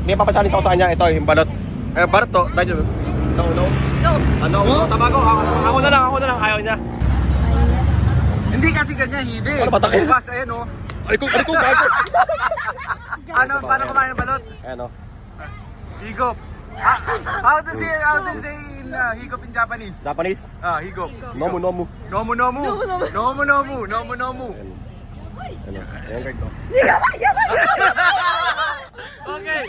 May papasalis ako sa kanya. Ito, yung balot. Balot to. Dahil no. No. Ano? Tabago. Ako na lang. Ayaw niya. Hindi kasi ganyan, hindi. Ano ba takin? Bukas, ayan o. Aliko. Ano, paano kumain ng balot? Ayan o. Higop. How to say in higop in Japanese? Japanese. Higop. Nomu. Nomu. Ano? Ayan guys. Oh. Okay.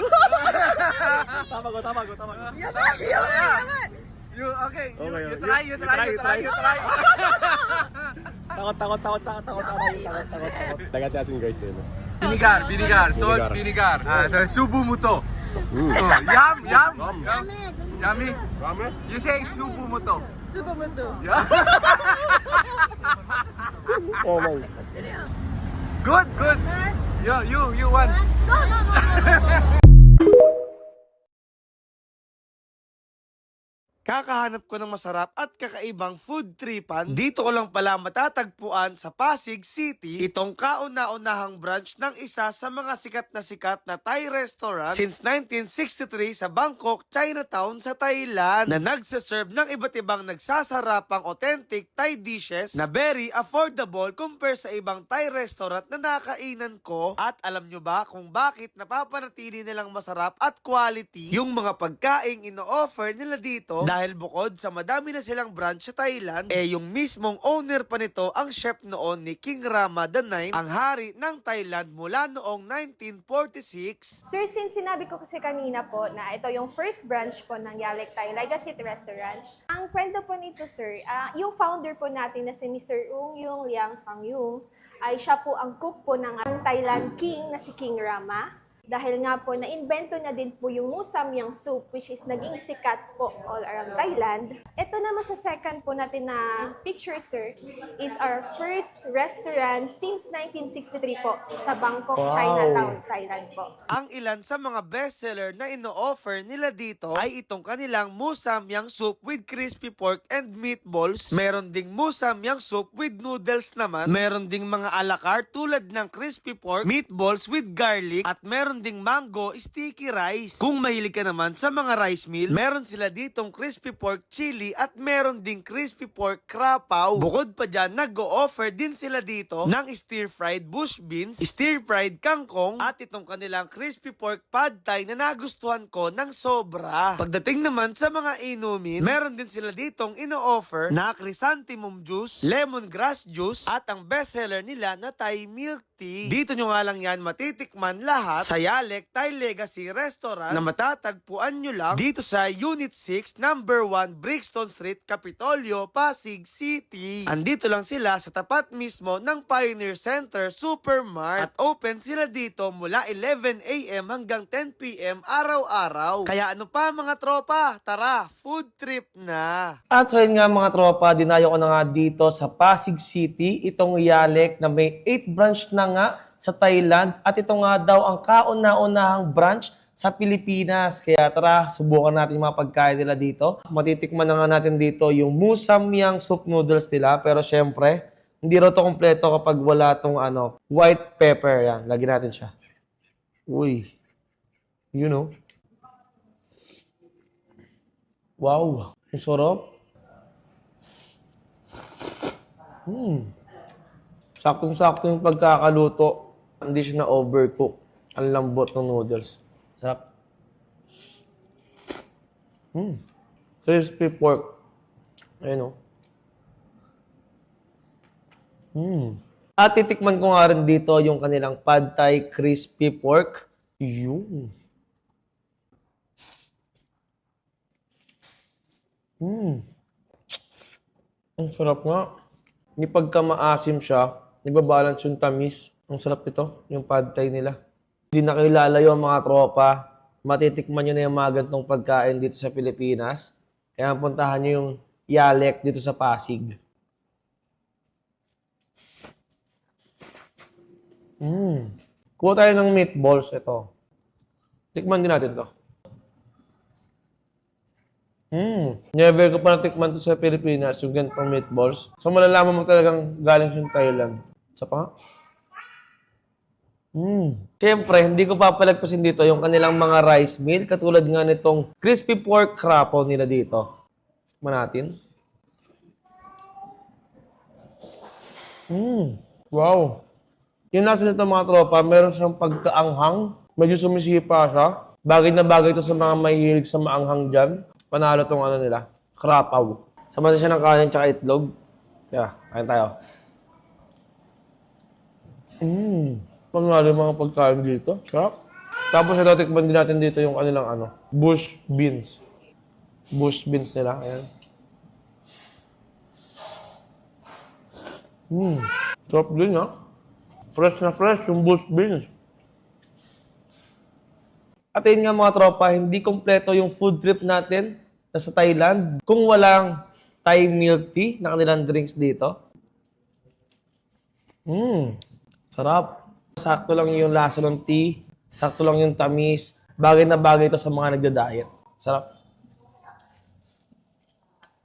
Tama ko. Okay. You try. Takot. Dagat asin guys. Yun. Binigar. Salt, binigar. Subu mo to. Yum. Yummy. Ramen? You say subu mo to. Subamuto. Yeah. Oh my. Good. You want. No. Kakahanap ko ng masarap at kakaibang food tripan. Dito ko lang pala matatagpuan sa Pasig City itong kauna-unahang branch ng isa sa mga sikat na Thai restaurant since 1963 sa Bangkok, Chinatown sa Thailand na nagsaserve ng iba't ibang nagsasarapang authentic Thai dishes na very affordable compare sa ibang Thai restaurant na nakainan ko. At alam nyo ba kung bakit napapanatili nilang masarap at quality yung mga pagkaing ino-offer nila dito? Dahil bukod sa madami na silang branch sa Thailand, yung mismong owner pa nito ang chef noon ni King Rama IX, ang hari ng Thailand mula noong 1946. Sir, since sinabi ko kasi kanina po na ito yung first branch po ng Yalek Thai Legacy Restaurant, ang kwento po nito, sir, yung founder po natin na si Mr. Ung Yung Liang Sang Yung, ay siya po ang cook po ng Thailand King na si King Rama. Dahil nga po, na-invento na din po yung Musamyang soup, which is naging sikat po all around Thailand. Ito naman sa second po natin na picture, sir, is our first restaurant since 1963 po sa Bangkok, Chinatown, Thailand po. Ang ilan sa mga bestseller na ino-offer nila dito ay itong kanilang Musamyang soup with crispy pork and meatballs. Meron ding Musamyang soup with noodles naman. Meron ding mga a la carte tulad ng crispy pork, meatballs with garlic, at meron ding mango sticky rice. Kung mahilig ka naman sa mga rice meal, meron sila ditong crispy pork chili at meron ding crispy pork krapaw. Bukod pa dyan, nag-o-offer din sila dito ng stir-fried bush beans, stir-fried kangkong, at itong kanilang crispy pork pad thai na nagustuhan ko ng sobra. Pagdating naman sa mga inumin, meron din sila ditong ino-offer na chrysanthemum juice, lemongrass juice, at ang bestseller nila na Thai milk tea. Dito nyo nga lang yan matitikman lahat sa Yalek Thai Legacy Restaurant na matatagpuan nyo lang dito sa Unit 6, number 1, Brixton Street, Capitolio, Pasig City. Andito lang sila sa tapat mismo ng Pioneer Center Supermart at open sila dito mula 11 AM hanggang 10 PM araw-araw. Kaya ano pa mga tropa, tara, food trip na! At so yun nga mga tropa, dinayo ko na nga dito sa Pasig City, itong Yalek na may 8 branch na nga sa Thailand at ito nga daw ang kauna-unahang branch sa Pilipinas. Kaya tara, subukan natin yung mga pagkain nila dito. Matitikman na nga natin dito yung Musamyang soup noodles nila. Pero syempre, hindi raw to kompleto kapag wala tong white pepper. Yan, lagyan natin siya. Uy. You know. Wow. Ang sarap. Saktong-sakto yung pagkakaluto. Hindi siya na-overcook. Ang lambot ng noodles. Sarap. Crispy pork. Ayun o. At titikman ko nga rin dito yung kanilang pad thai crispy pork. Yun. Ang sarap nga. Hindi pagka maasim siya, ibabalance yung tamis. Ang sarap ito, yung pad thai nila. Hindi na kayo lalayo mga tropa. Matitikman nyo na yung mga gantong pagkain dito sa Pilipinas. Kaya puntahan nyo yung Yalek dito sa Pasig. Kuha tayo ng meatballs. Ito. Tikman din natin to. Never ko pa natikman to sa Pilipinas, yung ganitong meatballs. So malalaman mo talagang galing sa Thailand. Isa pa nga. Siyempre, hindi ko papalagpasin dito yung kanilang mga rice meal, katulad nga nitong crispy pork crapo nila dito. Tikman natin. Wow. Yung lasa nito mga tropa, meron siyang pagkaanghang. Medyo sumisipa siya. Bagay na bagay ito sa mga mahihilig sa maanghang dyan. Panalo tong ano nila, krapaw. Sama siya ng kanin tsaka itlog. Kaya, kain tayo. Panalo yung mga pagkain dito. Sarap. Tapos itotikman din natin dito yung kanilang ano, bush beans. Bush beans nila. Ayan. Sarap din ha. Fresh na fresh yung bush beans. At yun nga mga tropa, hindi kompleto yung food trip natin sa Thailand kung walang Thai milk tea na kanilang drinks dito. Sarap. Sakto lang yung lasa ng tea, sakto lang yung tamis. Bagay na bagay ito sa mga nagda-diet. Sarap.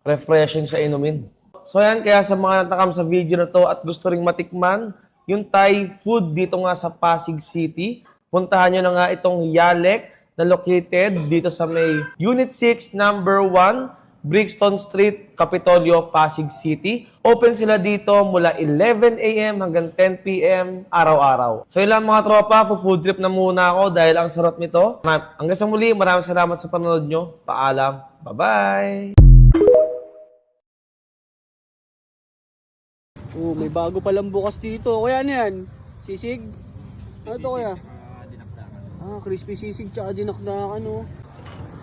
Refreshing sa inumin. So yan, kaya sa mga natakam sa video na to at gusto ring matikman yung Thai food dito nga sa Pasig City, puntahan nyo na nga itong Yalek na located dito sa may Unit 6, number 1, Brixton Street, Capitolio, Pasig City. Open sila dito mula 11 a.m. hanggang 10 p.m. araw-araw. So yun lang mga tropa, food trip na muna ako dahil ang sarap nito. Hanggang sa muli, maraming salamat sa panonood nyo. Paalam. Bye-bye! Oh, may bago palang bukas dito. Kaya ano yan? Sisig? Ano to kaya? Crispy sisig tsaka dinakdakan oh.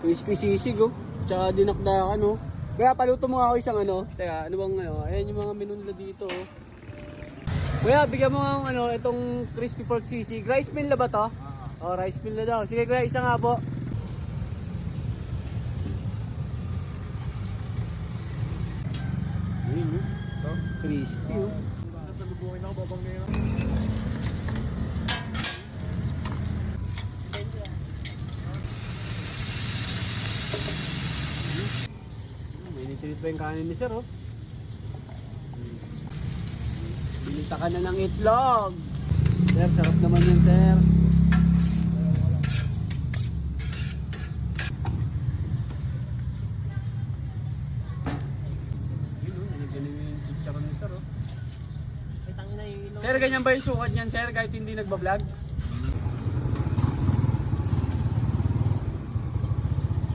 Crispy sisig oh. Tsaka dinakdakan oh. Kaya paluto mo nga ako isang ano. Teka, ano bang ano? Ayan yung mga menu nila dito oh. Kuya, bigyan mo nga ano, itong crispy pork sisig. Rice meal na ba to? Oh, rice meal na daw. Sige kuya, isa nga po. Ayun oh. Crispy oh. Sasalubungin ako babang ngayon. Mainit pa yung kanin ni sir oh. Binita ka na ng itlog. Sir, sarap naman yun sir. Sir, ganyan ba yung sukat niyan, sir, kahit hindi nagbablog?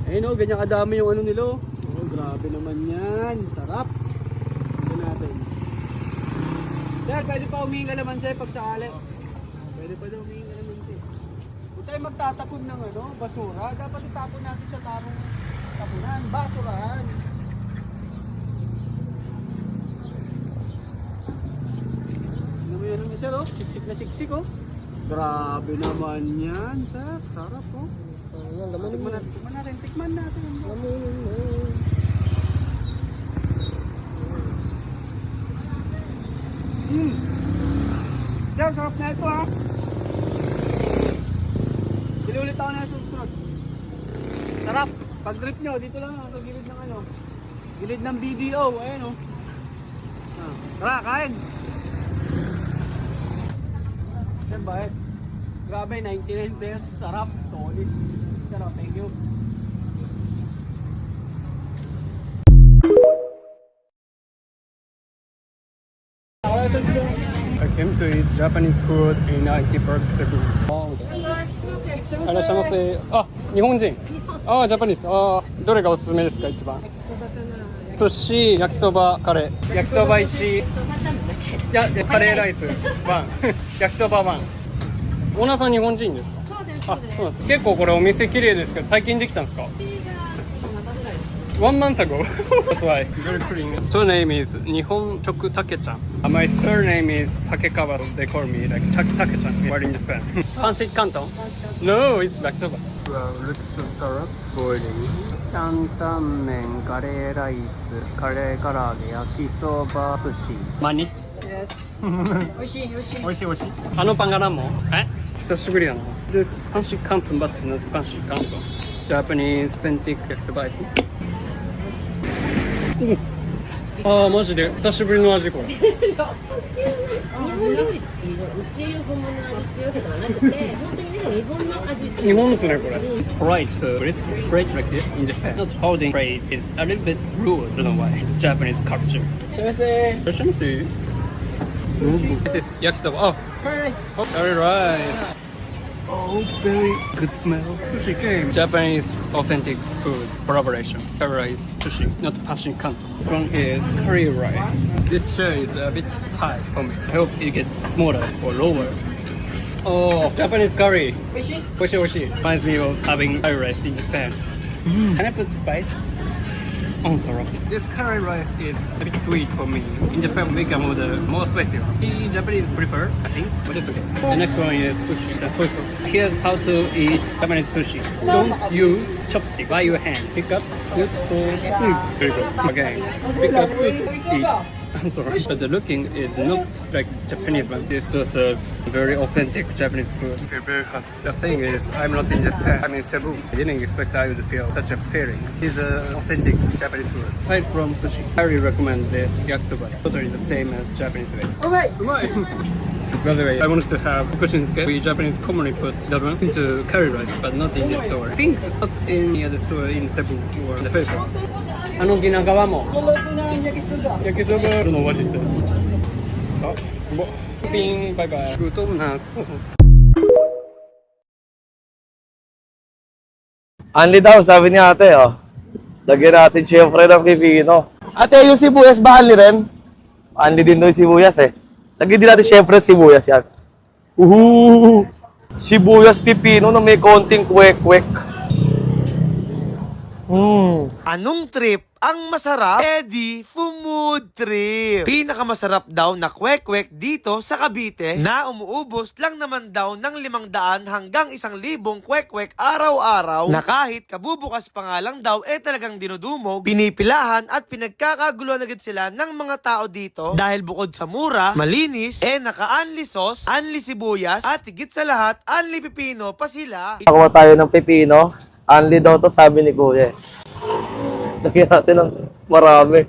Ayun o, ganyan kadami yung ano nila. Oh, grabe naman yan. Sarap. Ito natin. Sir, pwede pa humingi ka naman, sir, pag sakali. Pwede pa daw humingi ka naman, sir. Huwag tayo magtatapon ng ano, basura. Dapat itapon natin sa tarong tapunan. Basurahan. Ano sir oh, siksik na siksik oh. Grabe naman yan sir, sarap oh. Tikman natin. Sir, sarap na ito ha. Bili ulit ako na susunod. Sarap, pag drip nyo, dito lang sa gilid ng ano. Gilid ng BDO, ayan oh. Tara, kain. Bakit? Grabe, 99 pesos. Sarap. Solid. Sarap. Thank you. I came to eat Japanese food in IT Park Cebu. いらっしゃいませ。あ、日本人。あ、ジャパニーズ。あ、どれがおすすめですか一番？寿司、焼きそば、カレー。焼きそば1。いや、カレーライス1。焼きそば1。オーナーさん日本人ですか？そうです。あ、そうなんです。結構これお店綺麗ですけど、最近できたんですか？1 month ago. That's why. Very clean. Surname is 日本食たけちゃん。My surname is Takekawa. They call me like Take-chan. We're in Japan. Fancy Canton? No, it's back to back. Looks sarap. Boiling. 担々麺、カレーライス、カレー唐揚げ、焼きそば、寿司。Money? Yes. 美味しい美味しい。美味しい美味しい。あのパンが何も？え？久しぶりだな。Looks fancy Canton but not fancy Canton. Japanese authentic 焼きそば。ああ、マジで久しぶりの味これ。日本料理っていう本物の味っていうわけではなくて、本当にね、日本の味っていう。日本ですねこれ。Fried food, fried like this in Japan. Not holding fried is a little bit rude. I don't know why. It's Japanese culture. すいません。 This is yakisoba. Oh, very right. Oh, very good smell. Sushi game. Japanese authentic food collaboration. Curry rice sushi, not passion kanto. This one is curry rice. This chair is a bit high for me. I hope it gets smaller or lower. Oh, Japanese curry. Oishi? Oishi. Reminds me of having curry rice in Japan. Can I put spice? On syrup. This curry rice is a bit sweet for me. In Japan, we can order more spicy. The Japanese prefer, I think, but it's okay. The next one is sushi. That's soy sauce. Here's how to eat Japanese sushi. Don't use chopstick by your hand. Pick up, put sauce. Very good. Again, pick up, put, eat. I'm sorry, but the looking is not like Japanese one. This just serves very authentic Japanese food. Very hot. The thing is, I'm not in Japan. I'm in Cebu. I didn't expect I would feel such a feeling. It's authentic Japanese food. Aside from sushi, I really recommend this yakisoba. Totally the same as Japanese way. Alright! By the way, I wanted to have fukushinsuke. We Japanese commonly put that one into curry rice, but not in this store. I think not in any other store in Cebu or the Philippines. Anong ginagawa mo? Yakisoba. I don't know what is it. Oh, Ping, bye-bye. Gutom na ako. Anli daw, sabi ni ate, oh. Lagyan natin syempre ng pipino. Ate, yung sibuyas ba anli rin? Anli din daw yung sibuyas eh. Lagyan din natin syempre sibuyas yan. Sibuyas pipino na may konting kwek-kwek. Anong trip ang masarap? Eddie Food Trip. Pinakamasarap daw na kwek-kwek dito sa Cavite na umuubos lang naman daw ng 500 hanggang 1,000 kwek-kwek araw-araw na kahit kabubukas pa nga lang daw talagang dinudumog, pinipilahan at pinagkakaguluhan agad sila ng mga tao dito dahil bukod sa mura, malinis, naka-unli sauce, unli sibuyas at higit sa lahat, unli pipino pa sila. Nakakuha tayo ng pipino. Anli daw to, sabi ni Kuya. Lagyan natin ng marami.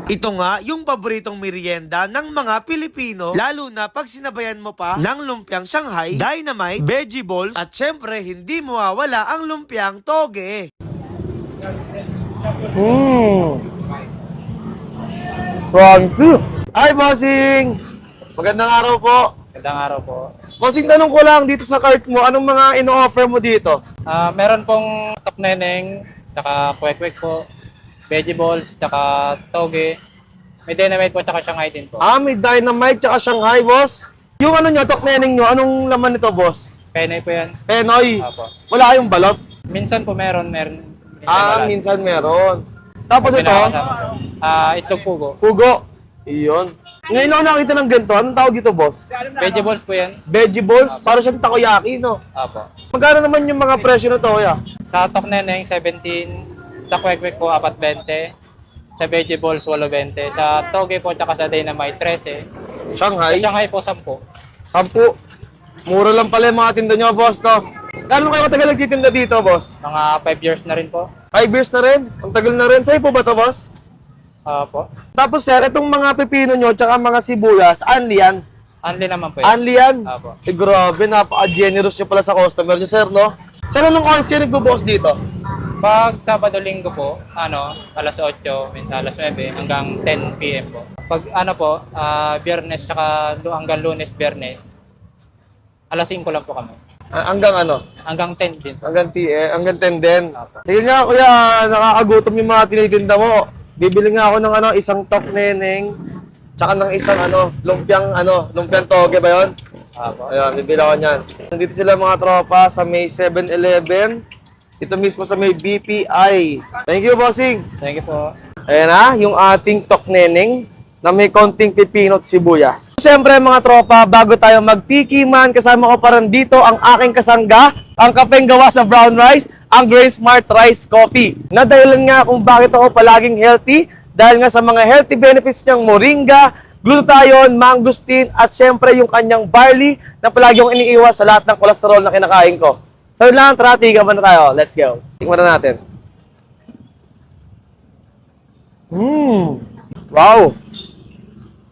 Ito nga yung paboritong merienda ng mga Pilipino, lalo na pag sinabayan mo pa ng lumpiang Shanghai, dynamite, veggie balls, at syempre hindi mawawala ang lumpiang toge. Crunchy! Hi, bossing! Magandang araw po. Magandang araw po. Bossing, tanong ko lang dito sa cart mo, anong mga ino-offer mo dito? Meron pong top neneng, tsaka kwek-kwek po, vegetables, tsaka toge. May dynamite po, tsaka Shanghai din po. May dynamite tsaka Shanghai, boss. Yung ano nyo, tokneneng nyo, anong laman nito, boss? Penoy po yan. Penoy. Apo. Wala kayong balot? Minsan po meron. Minsan minsan meron. Tapos ito, Itlog pugo. pugo. Iyon. Ngayon ako nakita ng ganito, anong tawag ito, boss? Vegetables po yan. Veggie balls, para siyang takoyaki, no? Apo. Magkano naman yung mga presyo na to, kuya? Sa top neneng, 17. Sa kwek-kwek po, 4.20. Sa vegetables, 8.20. Sa toge po, tsaka sa dynamite, 13. Sa Shanghai, Shanghai po, 10. 10. Mura lang pala yung mga tinda nyo, boss, no? Gano'n kayo katagal nagtitinda dito, boss? Mga 5 years na rin po. 5 years na rin? Ang tagal na rin. Sa'yo po ba to, boss? Apo. Tapos, sir, itong mga pepino nyo, tsaka mga sibuyas, anli yan? Unli naman po yan. Anli yan? Apo. Grabe, napaka-generous nyo pala sa customer nyo, sir, no? Sir, anong oras kayo nagbubukas dito? Pag Sabado-Linggo po, alas 8, minsan alas 9, hanggang 10 p.m. po. Pag Biyernes, tsaka hanggang Lunes, Biyernes, alas 5 lang po kami. Hanggang ano? Hanggang 10 din. Hanggang 10 din. Apo. Sige nga, kuya, nakakagutom yung mga tinitinda mo. Bibili nga ako ng isang tok neneng, tsaka ng isang lumpiang toge ba yun? Apo. Ayan, bibili ako niyan. Nandito sila mga tropa sa may 7-Eleven. Ito mismo sa may BPI. Thank you, bossing. Thank you po. Ayan na, yung ating tok neneng na may konting pipino at sibuyas. Siyempre mga tropa, bago tayo magtikiman, kasama ko pa rin dito ang aking kasangga, ang kapeng gawa sa brown rice, ang Grain Smart Rice Coffee. Nadahilan nga kung bakit ako palaging healthy, dahil nga sa mga healthy benefits niyang moringa, glutathione, mangosteen, at siyempre yung kanyang barley na palagi yung iniiwas sa lahat ng kolesterol na kinakain ko. So yun lang, tara, tigaman na tayo. Let's go. Tikman na natin. Wow!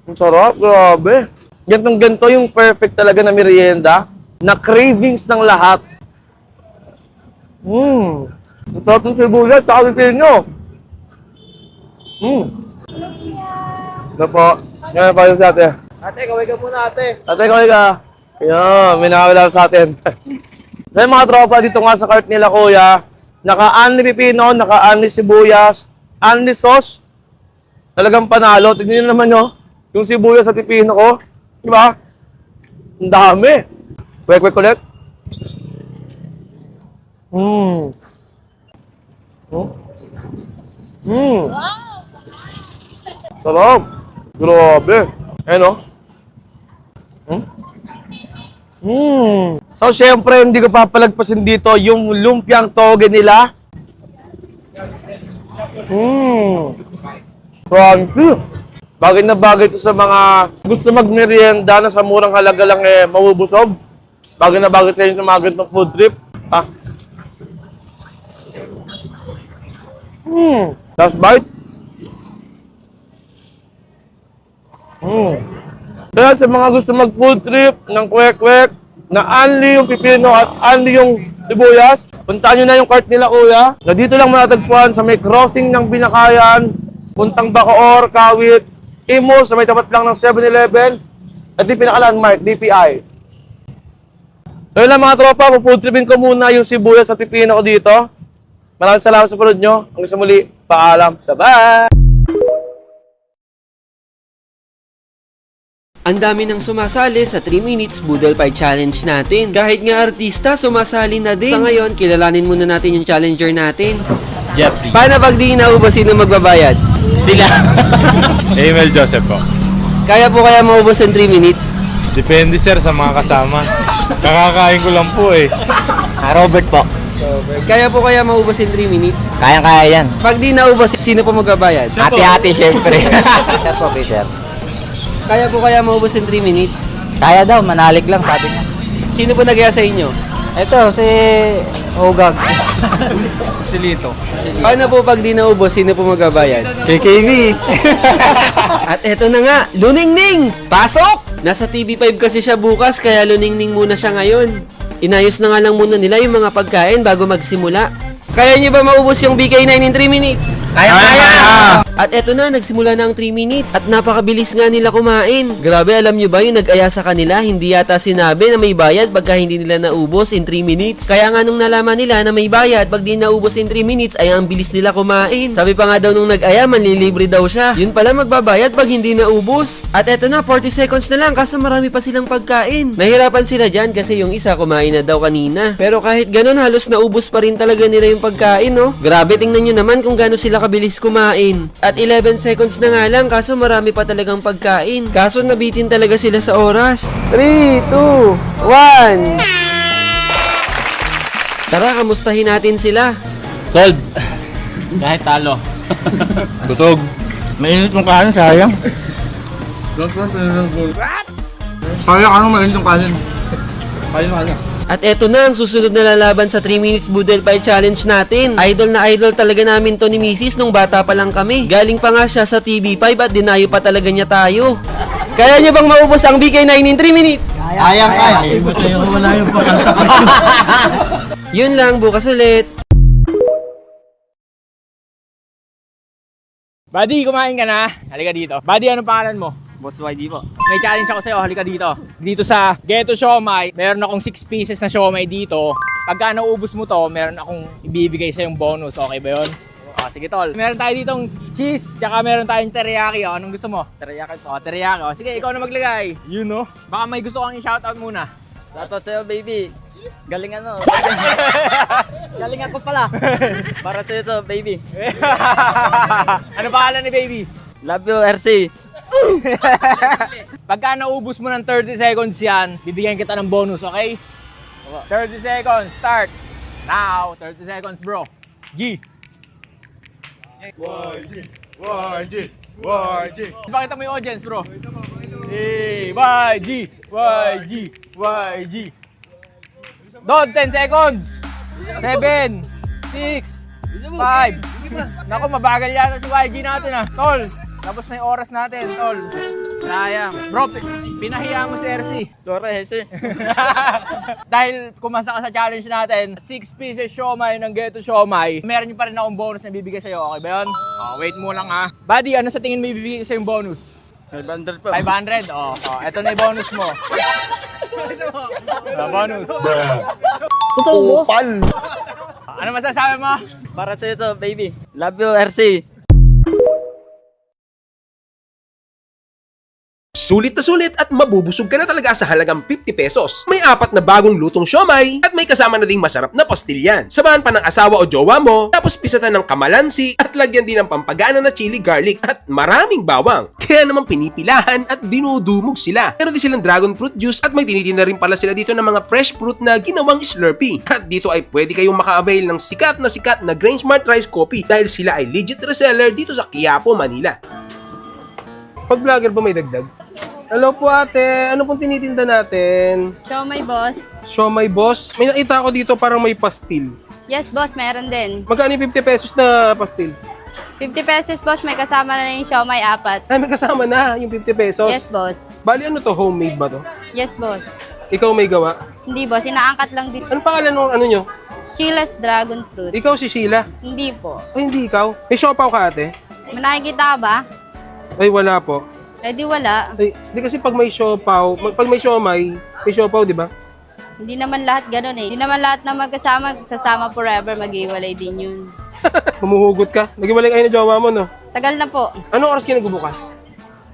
Ang sarap, grabe. Ganto yung perfect talaga na merienda, na cravings ng lahat. Ang sarap ng sibuyas, tsaka pipino. Ano po? Ngayon pa yung sa ate. Ate, kaway ka muna ate. Ate, kaway ka. Ayan, may nakawala sa atin. May mga tropa dito nga sa cart nila, kuya. Naka-unli pipino, naka-unli sibuyas, unli sauce. Talagang panalo. Tignan nyo naman nyo. Yung sibuyas at pipino ko. Diba? Ang dami. Kwek-kwek ulit. Sarap. Grabe. Ayan o. So, syempre, hindi ko papalagpasin dito yung lumpiang toge nila. Crunchy. Bagay na bagay ito sa mga gusto magmerienda na sa murang halaga lang mabubusog. Bagay na bagay sa inyo sa mga ganitong food trip. Last bite. Kaya sa mga gusto mag food trip ng kwek-kwek, na only yung pipino at only yung sibuyas, puntaan nyo na yung cart nila, kuya. Na dito lang matatagpuan sa may crossing ng Binakayan, puntang Bacoor, Kawit, Imus, sa may tapat lang ng 7-Eleven, at yung pinaka-landmark, DPI. So yun lang mga tropa, food tripin ko muna yung sibuyas at pipino ko dito. Maraming salamat sa panood nyo. Hanggang sa muli, paalam. Bye-bye! Ang dami nang sumasali sa 3 Minutes Boodle Pie Challenge natin. Kahit nga artista, sumasali na din. Sa ngayon, kilalanin muna natin yung challenger natin. Jeffrey. Paano pag di naubos, sino magbabayad? Sila. Emil Joseph po. Kaya po kaya maubos in 3 minutes? Depende sir sa mga kasama. Kakakain ko lang po eh. Robert po. Kaya po kaya maubos in 3 minutes? Kayang-kaya yan. Pag di naubos, sino po magbabayad? Hati-hati syempre. Siya po, sir. Kaya po kaya maubos in 3 minutes? Kaya daw, manalig lang sabi niya. Sino po nagaya sa inyo? Ito, si Ogag. Si Lito. Paano po pag di naubos, sino po magbabayad? KKV. At eto na nga, Luningning! Pasok! Nasa TV5 kasi siya bukas, kaya Luningning muna siya ngayon. Inayos na nga lang muna nila yung mga pagkain bago magsimula. Kaya niyo ba maubos yung BK9 in 3 minutes? Kaya! At eto na, nagsimula na ang 3 minutes. At napakabilis nga nila kumain. Grabe, alam nyo ba yung nag-aya sa kanila, hindi yata sinabi na may bayad pagka hindi nila naubos in 3 minutes. Kaya nga nung nalaman nila na may bayad pag di naubos in 3 minutes, ay ang bilis nila kumain. Sabi pa nga daw nung nag-aya, manlilibre daw siya. Yun pala magbabayad pag hindi naubos. At eto na, 40 seconds na lang kaso marami pa silang pagkain. Nahirapan sila dyan kasi yung isa kumain na daw kanina. Pero kahit ganun, halos naubos pa rin talaga nila yung pagkain, no? Grabe, tingnan nyo naman kung gaano sila kabilis kumain. At 11 seconds na nga lang, kaso marami pa talagang pagkain. Kaso nabitin talaga sila sa oras. 3, 2, 1. Tara, kamustahin natin sila. Solve. Kahit talo. Tutog. Mainit yung kanin, sayang. Sayang ano, mainit yung kanin. Kanin. At eto na ang susunod na lalaban sa 3 Minutes Boodle Pie Challenge natin. Idol na idol talaga namin to ni Mrs. nung bata pa lang kami. Galing pa nga siya sa TV5 at dinayo pa talaga niya tayo. Kaya niya bang maubos ang BK9 in 3 minutes? Kaya. Basta yung wala yung pakanta ko. Yun lang, bukas ulit. Buddy, kumain ka na? Halika dito. Buddy, anong pangalan mo? Boss YG po. May challenge ako sa'yo, halika dito. Dito sa Ghetto Siomai, meron akong 6 pieces na siomai dito. Pagka naubos mo to, meron akong ibibigay sa'yong bonus. Okay ba yun? Sige tol. Meron tayo ditong cheese, tsaka meron tayong teriyaki. Anong gusto mo? Teriyaki po. Teriyaki. Sige, ikaw na maglagay. You know? Baka may gusto kang i-shoutout muna. Shoutout sa'yo, baby. Galing ano. Galing ako pala. Para sa'yo to, baby. Ano pangalan ni baby? Love you, RC. Pagka naubos mo ng 30 seconds yan, bibigyan kita ng bonus, okay? 30 seconds starts now. 30 seconds, bro. G. YG. Pakita mo yung audience, bro. YG. Dog, 10 seconds. 7, 6, 5, Naku, mabagal yata si YG natin ah. Tol, tapos na yung oras natin, tol. Sayang. Bro, pinahiya mo si RC. Sorry, Hese. Dahil kumasa ka sa challenge natin, 6 pieces siomay ng Ghetto Siomay, meron nyo pa rin akong bonus na bibigay sa'yo. Okay ba yun? Oh, wait mo lang ha. Buddy, ano sa tingin mo ibibigay sa'yo yung bonus? 500 pa. 500? Oh, eto na yung bonus mo. Bonus. Totoo, boss. Ano masasabi mo? Para sa ito, baby. Love you, RC. Sulit na sulit at mabubusog ka na talaga sa halagang 50 pesos. May 4 na bagong lutong siomay at may kasama na ding masarap na pastilyan. Samahan pa ng asawa o jowa mo, tapos pisatan ng kamalansi at lagyan din ng pampagana na chili garlic at maraming bawang. Kaya naman pinipilahan at dinudumog sila. Meron din silang dragon fruit juice at may tinitinda rin pala sila dito ng mga fresh fruit na ginawang Slurpee. At dito ay pwede kayong maka-avail ng sikat na Grain Smart Rice Coffee dahil sila ay legit reseller dito sa Quiapo, Manila. Pag vlogger ba may dagdag? Hello po ate, ano pong tinitinda natin? Siomay, boss. Siomay boss, may nakita ako dito parang may pastil. Yes, boss, meron din. Magkano yung 50 pesos na pastil? 50 pesos, boss, may kasama na yung siomay 4. Ay, may kasama na yung 50 pesos. Yes, boss. Bali ano to, homemade ba to? Yes, boss. Ikaw may gawa? Hindi, boss, inaangkat lang dito. Ano pangalan ng ano nyo? Sheila's Dragon Fruit. Ikaw si Sheila? Hindi po. Ay, hindi ikaw. May siopaw ka ate? May nakikita ka ba? Ay, wala po. Eh, di wala. Ay, di kasi pag may siopaw, pag may siomay, may siopaw, di ba? Hindi naman lahat ganun eh. Hindi naman lahat na magkasama, sasama forever, mag-iwalay din yun. Humuhugot ka. Nag-iwalay kayo na jowa mo, no? Tagal na po. Anong oras kayo nagbubukas?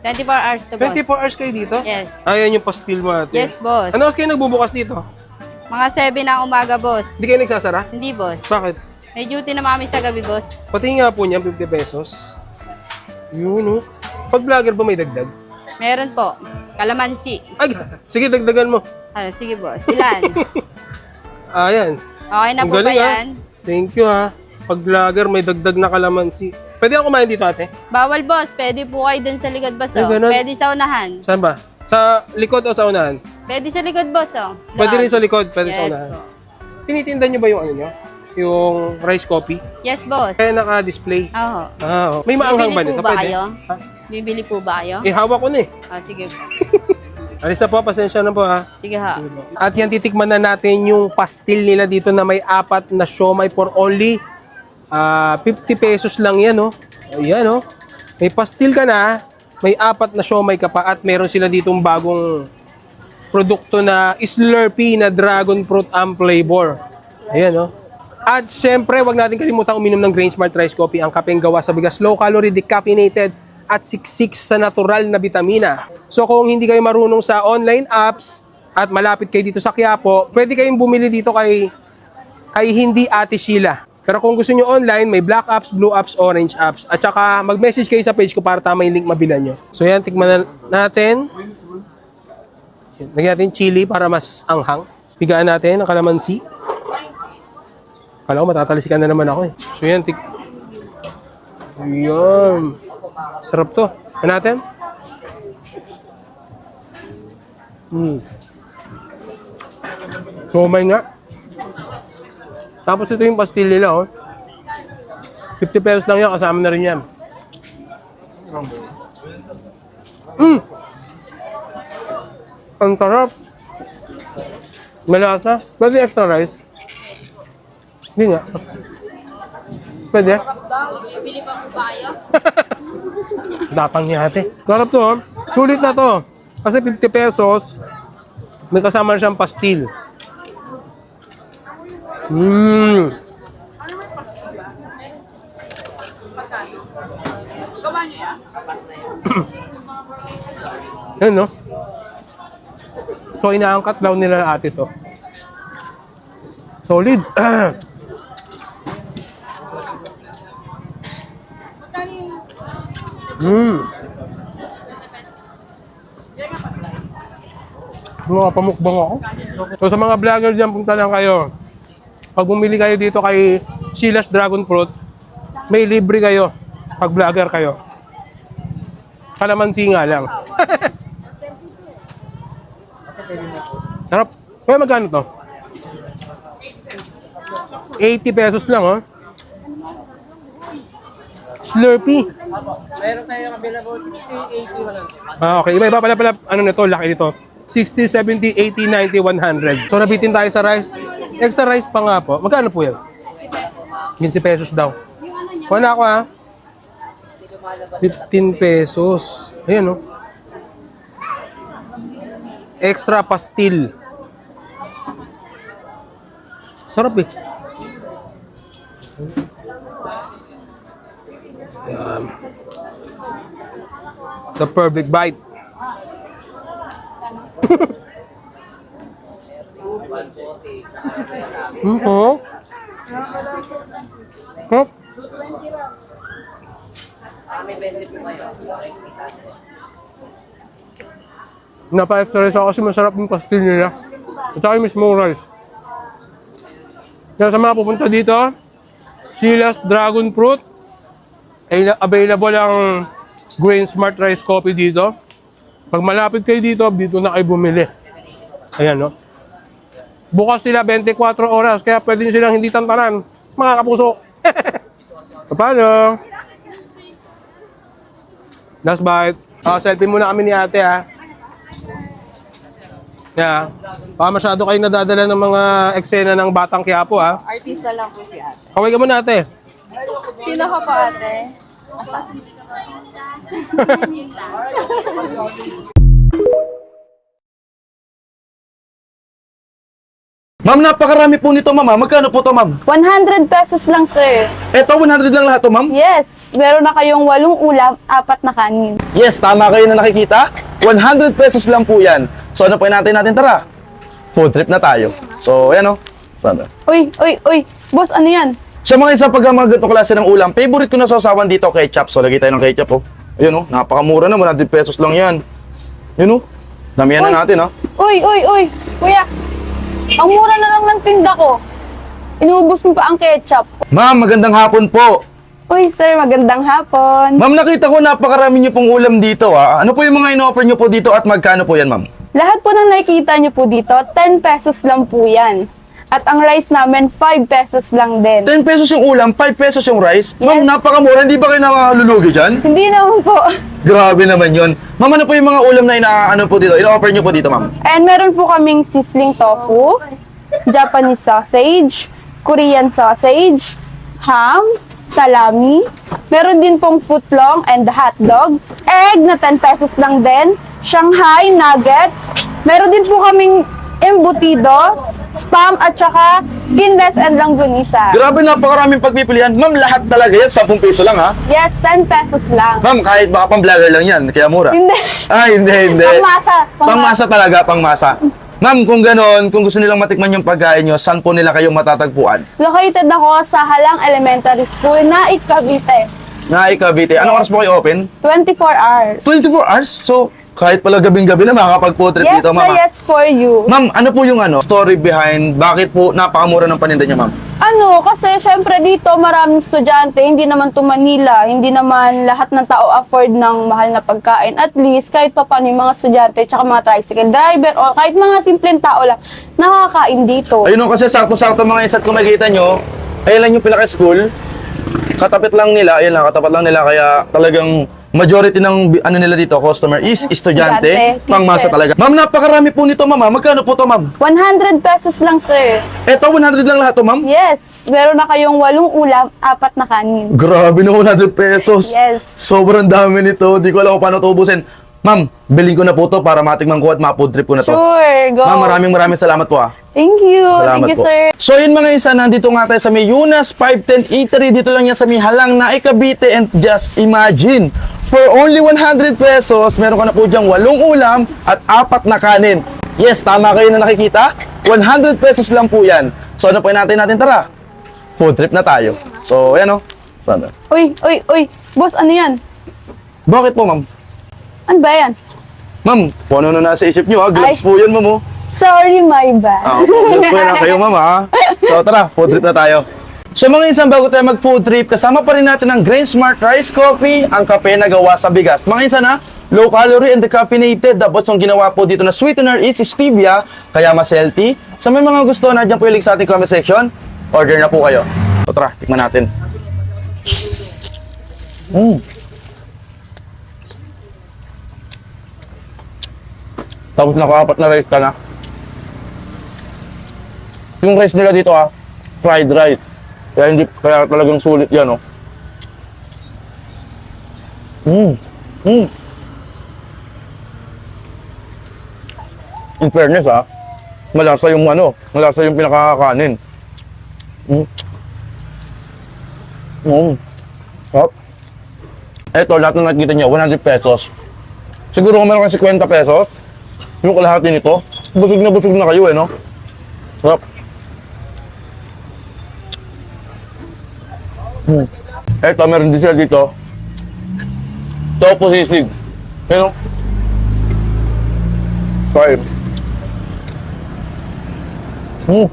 24 hours to, boss. 24 hours kayo dito? Yes. Ayan yung pastil mo ate. Yes, boss. Anong oras kayo nagbubukas dito? Mga 7 na umaga, boss. Hindi kayo nagsasara? Hindi, boss. Bakit? May duty na mami sa gabi, boss. Pati nga po niya, 50 pesos. Yun, no? Pag vlogger ba may dagdag? Meron po. Kalamansi. Ay, sige, dagdagan mo. Ah, sige, boss. Ilan? Ayan. Okay na Ang po ba galing, yan? Thank you, ha. Pag vlogger, may dagdag na kalamansi. Pwede ako kumain dito, ate? Bawal, boss. Pwede po kayo dun sa likod, boss. Ay, Oh. ganun. Pwede sa unahan. Saan ba? Sa likod o sa unahan? Pwede sa likod, boss. Oh. Pwede rin sa likod, pwede sa Yes unahan. po. Tinitinda niyo ba yung ano niyo? Yung rice coffee? Yes, boss. Kaya naka-display. Oo. Ah, oh. May maanghang ba Bibili nito? po ba Pwede? kayo? Ha? Bibili po ba kayo? Eh, hawak ko na eh. Ah, sige. Alis na po, pasensya na po ha. Sige ha. At yan, titikman na natin yung pastil nila dito na may 4 na siomay for only 50 pesos lang yan, oh. Ayan, oh. May pastil ka na, may 4 na siomay ka pa at meron sila ditong bagong produkto na Slurpee na Dragon Fruit Am Flavor. Ayan, oh. At syempre, wag natin kalimutan uminom ng Grain Smart Rice Coffee, ang kapeng gawa sa bigas, low calorie, decaffeinated, at siksik sa natural na bitamina. So kung hindi kayo marunong sa online apps at malapit kayo dito sa Quiapo, pwede kayong bumili dito kay Hindi Ate Sheila. Pero kung gusto nyo online, may black apps, blue apps, orange apps. At saka mag-message kayo sa page ko para tama yung link mabilan nyo. So yan, tikman na natin. Lagyan natin chili para mas anghang. Pigaan natin ang kalamansi. Kala ko matatalisikan na naman ako eh. So yan, Yan. Sarap to. Ano natin? Siomay nga. Tapos ito yung pastil nila, oh. 50 pesos lang yan, kasama na rin yan. Ang sarap. Malasa. Pwede extra rice? Hindi nga. Pwede? Bibili pa po ba kayo? Datang niya ate. Sarap to, oh. Sulit na to. Kasi 50 pesos, may kasama na siyang pastil. Yan, no? So, inaangkat daw nila na ate to. Solid. Mga pamukbang ako. So, sa mga vlogger dyan, punta lang kayo. Pag bumili kayo dito kay Sheila's Dragon Fruit, may libre kayo pag vlogger kayo. Kalamansi nga lang. Sarap. Kaya magkano to? 80 pesos lang, oh. Slurpee. Meron tayong available 60, 80, 100. Okay, iba-iba pala, ano nito, laki nito. 60, 70, 80, 90, 100. So, nabitin tayo sa rice. Extra rice pa nga po. Magkano po yan? 15 pesos daw. Kuha na ako ha. 15 pesos. Ayan o. Extra pastil. Sarap eh. The perfect bite. Oh. Oh. Napa-extra rice ako kasi masarap yung pastil nila. At saka yung mismong rice. Kaya sa mga pupunta dito, Silas Dragon Fruit, ay available ang Grain Smart Rice Coffee dito. Pag malapit kayo dito, dito na kayo bumili. Ayan, no? Bukas sila 24 oras, kaya pwede nyo silang hindi tantanan. Mga kapuso. Paano? Last bite. Selfie muna kami ni ate, ha? Yeah. Baka masyado kayo nadadala ng mga eksena ng Batang Quiapo, ha? Artista lang po si ate. Kaway ka muna, ate. Sino ka po, ate? Ma'am, napakarami po nito, ma'am. Magkano po to, ma'am? 100 pesos lang, sir. Eto, 100 lang lahat to, ma'am? Yes, meron na kayong 8 ulam, 4 na kanin. Yes, tama kayo na nakikita. 100 pesos lang po yan. So, ano po natin? Tara. Food trip na tayo. So, ayan o. Sana. Uy, boss, ano yan? Sa mga isa pag mga ganito klase ng ulam, favorite ko na sausawan dito, ketchup. So, lagay tayo ng ketchup, oh. Ayun, oh. Napakamura na, 100 pesos lang yan. Yun, oh. Damihan na natin, oh. Uy, kuya. Ang mura na lang ng tinda ko. Inuubos mo pa ang ketchup. Ma'am, magandang hapon po. Uy, sir, magandang hapon. Ma'am, nakita ko napakarami niyo pong ulam dito, ah. Ano po yung mga in-offer niyo po dito at magkano po yan, ma'am? Lahat po ng nakikita niyo po dito, 10 pesos lang po yan. At ang rice namin, 5 pesos lang din. 10 pesos yung ulam, 5 pesos yung rice? Yes. Ma'am, napakamura. Hindi ba kayo nakalulugi dyan? Hindi naman po. Grabe naman yun. Ma'am, ano po yung mga ulam na ina-ano po dito? Ina-offer niyo po dito, ma'am? And meron po kaming sizzling tofu, Japanese sausage, Korean sausage, ham, salami. Meron din pong footlong and hotdog. Egg na 10 pesos lang din. Shanghai nuggets. Meron din po kaming embutidos, spam at saka skinless and langgunisa. Grabe, napakaraming pagpipilian. Ma'am, lahat talaga yan, 10 piso lang, ha? Yes, 10 pesos lang. Ma'am, kahit baka pang vlogger lang yan, kaya mura. Hindi. Hindi. Pangmasa. Pangmasa talaga, pangmasa. Ma'am, kung ganon, kung gusto nilang matikman yung pagkain nyo, saan po nila kayong matatagpuan? Located ako sa Halang Elementary School na Cavite. Cavite. Anong oras po kayo open? 24 hours. 24 hours? So, kahit pala gabing-gabi na makakapag-food trip Yes dito, na ma'am. yes for you. Ma'am, ano po yung story behind bakit po napakamura ng paninda niya, ma'am? Kasi syempre dito maraming estudyante, hindi naman to Manila, hindi naman lahat ng tao afford ng mahal na pagkain. At least kahit pa paano yung mga estudyante, tsaka mga tricycle driver, o kahit mga simpleng tao lang, nakakain dito. Ayun o, kasi sakto-sakto mga isat kung makikita nyo, ayun lang yung pinaka-school. Katapat lang nila, kaya talagang majority ng nila dito, customer is estudyante, pangmasa talaga. Ma'am, napakarami po nito, ma'am. Magkano po to, ma'am? 100 pesos lang, sir. Eto, 100 lang lahat to, ma'am? Yes, meron na kayong 8 ulam, 4 na kanin. Grabe na 100 pesos. Yes. Sobrang dami nito. Di ko alam kung paano ito ubusin. Ma'am, bilhin ko na po to para matikman ko at ma-food trip ko na to. Sure, go. Ma'am, maraming salamat po, ah. Thank you. Salamat Thank you, po. sir. So yun mga isa, nandito nga tayo sa may Yunas 510 Eatery. Dito lang yan sa may Halang na Cavite. And just imagine, for only 100 pesos, meron ka na po dyang 8 ulam at 4 na kanin. Yes, tama kayo na nakikita. 100 pesos lang po yan. So ano po natin? Tara. Food trip na tayo. So ayan o. Sana. Uy. Boss, ano yan? Bakit po, ma'am? Ano ba yan? Ma'am, kung ano na nasa isip nyo, ha? Gloves Ay. po yun, ma'am. Oh. Sorry, my bad. Gloves po yan kayo, ma'am, ha? So tara, food trip na tayo. So mga isang bago tayo mag-food trip, kasama pa rin natin ang Grain Smart Rice Coffee, ang kape na gawa sa bigas. Mga isa na, low calorie and decaffeinated. Tapos yung ginawa po dito na sweetener is stevia, kaya mas healthy. Sa may mga gusto, nandiyan po yung link sa ating comment section. Order na po kayo. So tara, tikman natin. Tapos nakaapat na rice ka na. Yung rice nila dito fried rice. Kaya talagang sulit yan In fairness malasa yung pinakakanin. Ito, lahat na nakikita niyo, 100 pesos. Siguro kung meron kang 50 pesos, yung kalahati nito, busog na kayo no? Sarap. Ito, meron din sila dito. Tofu sisig. Yan Try. Hop.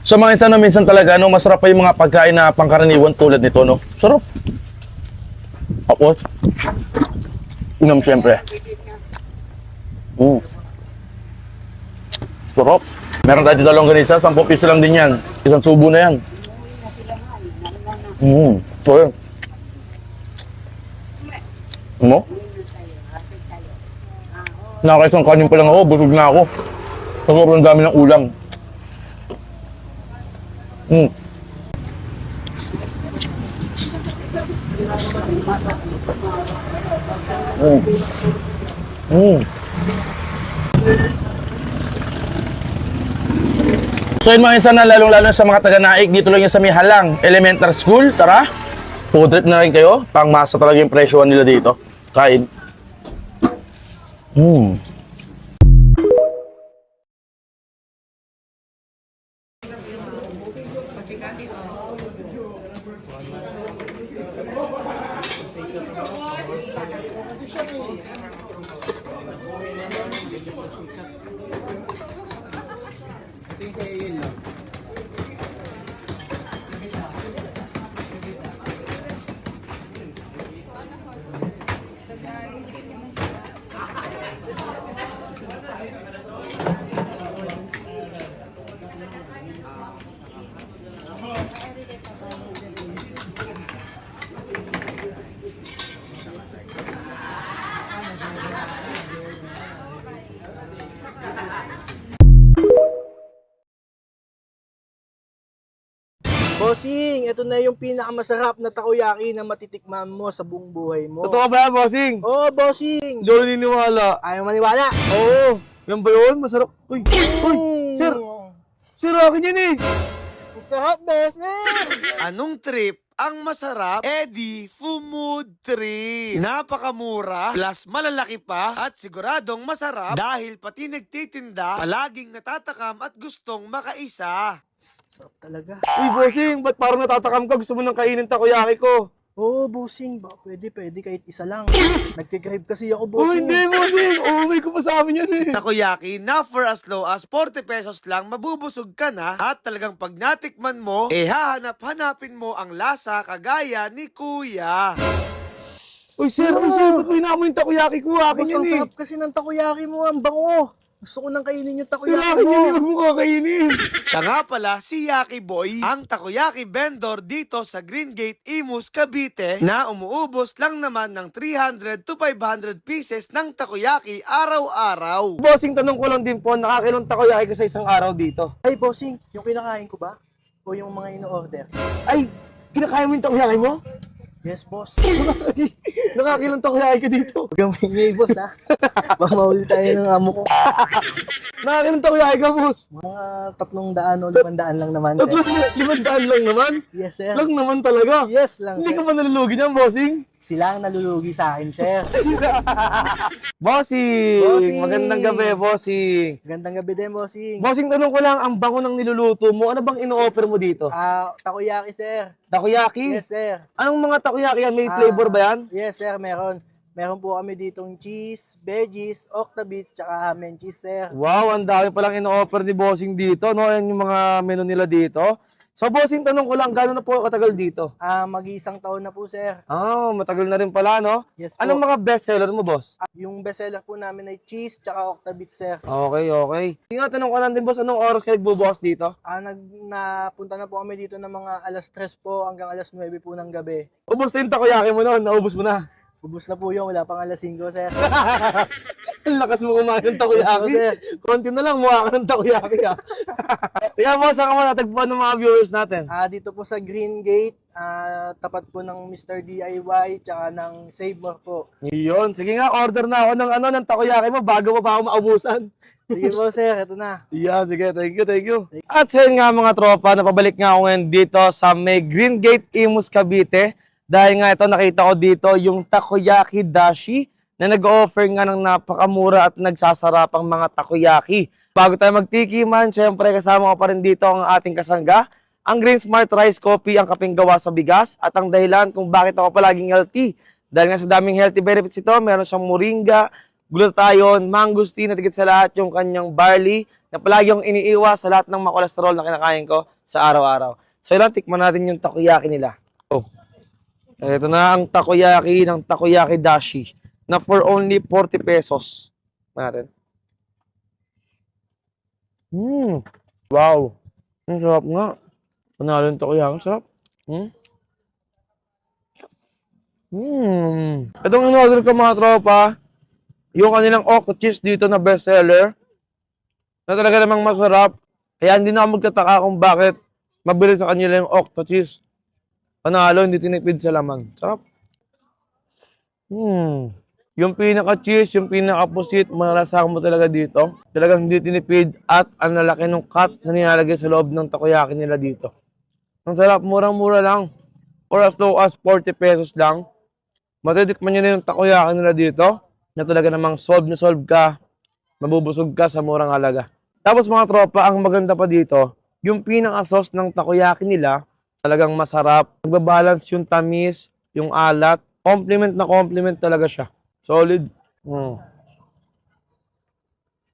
Sa mga insan na minsan talaga, masarap pa yung mga pagkain na pangkaraniwan tulad nito, Sarap. Tapos, inom syempre. Sarap. Meron tayo dito longganisa, 10 piso lang din yan. Isang subo na yan. So yun. Nakakaisang kanin pa lang ako, busog na ako. Sa sobrang dami ng ulam. So yun mga insan na lalong-lalo sa mga taga-Naik, dito lang yan sa may Halang Elementary School. Tara, food trip na rin kayo. Pangmasa talaga yung presyoan nila dito. Kain. Bossing, ito na yung pinakamasarap na takoyaki na matitikman mo sa buong buhay mo. Totoo ba yan, bossing? Oo, bossing. Hindi ako naniniwala. Ayaw maniwala. Oo. Yan ba yun? Masarap. Uy, sir. Sir, akin yan eh. Masarap, bossing. Anong trip ang masarap? Eddie Food Trip. Napakamura, plus malalaki pa, at siguradong masarap dahil pati nagtitinda, palaging natatakam at gustong makaisa. Sarap talaga. Uy, bossing, ba't parang natatakam ka? Gusto mo nang kainin takoyaki ko? Oo, bossing. Baka pwede kahit isa lang. Nagkikrave kasi ako, Oh, bossing. hindi, bossing. Umay ko pa sa amin yan eh. Takoyaki na for as low as 40 pesos lang, mabubusog ka na at talagang pag natikman mo, hahanap-hanapin mo ang lasa kagaya ni Kuya. Uy, sir, ba't may namoy yung takoyaki ko? Akin Boss, yan ang eh. sarap kasi ng takoyaki mo. Ang bango. Gusto ko nang kainin yung Sir, takoyaki akin mo. yan eh. Huwag mo kakainin. Siya nga pala si Yaki Boy, ang takoyaki vendor dito sa Green Gate, Imus, Cavite, na umuubos lang naman ng 300 to 500 pieces ng takoyaki araw-araw. Bossing, tanong ko lang din po, nakakailang takoyaki ka sa isang araw dito? Ay, bossing, yung kinakain ko ba? O yung mga ino-order? Ay, kinakain mo yung takoyaki mo? Yes, boss. Nakakailang takoyaki ka dito? Huwag kang maingay, boss, ha? Baka mahuli tayo ng amo ko. Nakakailang takoyaki ka, boss? Mga 300 o 500 lang naman, sir. 500 lang naman? Yes, sir. Lang naman talaga? Yes lang, Hindi sir. ka ba nalulugi niyan, bossing? Sila ang nalulugi sa akin, sir. Bossing! Bossing! Magandang gabi, bossing. Gandang gabi din, bossing. Bossing, tanong ko lang, ang bango ng niluluto mo, ano bang ino-offer mo dito? Takoyaki, sir. Takoyaki? Yes, sir. Anong mga takoyaki yan? May flavor ba yan? Yes, sir, meron. Meron po kami ditong cheese, veggies, octabits, tsaka ham and cheese, sir. Wow, ang dami palang ino-offer ni Bossing dito, no? Yan yung mga menu nila dito. So, Bossing, tanong ko lang, gano'n na po katagal dito? Mag-iisang taon na po, sir. Matagal na rin pala, no? Yes po. Anong mga bestseller mo, boss? Yung bestseller po namin ay cheese, tsaka octabits, sir. Okay. Yung tanong ko lang din, boss, anong oras kayo nagbubukas dito? Napunta na po kami dito ng mga alas 3 po hanggang alas 9 po ng gabi. Ubus na yung takoyaki mo noon, naubos mo na. Ubus na po yun, wala pang alas 5, sir. Ang lakas mo kumain ng takoyaki. Konti na lang, mukha ka ng takoyaki, ha. Kaya, boss, saan ka matatagpuan ng mga viewers natin? Dito po sa Green Gate, tapat po ng Mr. DIY, tsaka ng Save More po. Yun, sige nga, order na ako ng takoyaki mo bago mo pa ako maubusan. Sige po, sir, ito na. Yeah, sige, thank you. At sa yun nga mga tropa, napabalik nga ako ngayon dito sa may Green Gate, Imus, Cavite. Dahil nga ito, nakita ko dito yung takoyaki dashi na nag-offer nga ng napakamura at nagsasarapang mga takoyaki. Bago tayo magtikiman, syempre kasama ko pa rin dito ang ating kasangga, ang Green Smart Rice Coffee, ang kaping gawa sa bigas, at ang dahilan kung bakit ako palaging healthy. Dahil nga sa daming healthy benefits ito, meron siyang moringa, glutathione, mangosteen, at higit sa lahat yung kanyang barley na palagi yung iniiwas sa lahat ng mga kolesterol na kinakain ko sa araw-araw. So ilan, tikman natin yung takoyaki nila. Ito na ang takoyaki ng takoyaki dashi na for only 40 pesos. Natin. Wow. Ang sarap nga. Panalo yung takoyaki. Sarap. Itong in-order ko mga tropa, yung kanilang okra cheese dito na bestseller, na talaga namang masarap. Kaya hindi na ako magtataka kung bakit mabili sa kanila yung okra cheese. Panalo, hindi tinipid sa laman. Sarap. Yung pinaka-cheese, yung pinaka-pusit, malasahan mo talaga dito. Talagang hindi tinipid at ang lalaki ng cut na nilalagay sa loob ng takoyaki nila dito. Ang sarap, murang-mura lang. Or as low as 40 pesos lang. Matitikman nyo na yung takoyaki nila dito na talaga namang solve na solve ka. Mabubusog ka sa murang halaga. Tapos mga tropa, ang maganda pa dito, yung pinaka-sauce ng takoyaki nila, talagang masarap. Nagbabalance yung tamis, yung alat. Compliment na compliment talaga siya. Solid.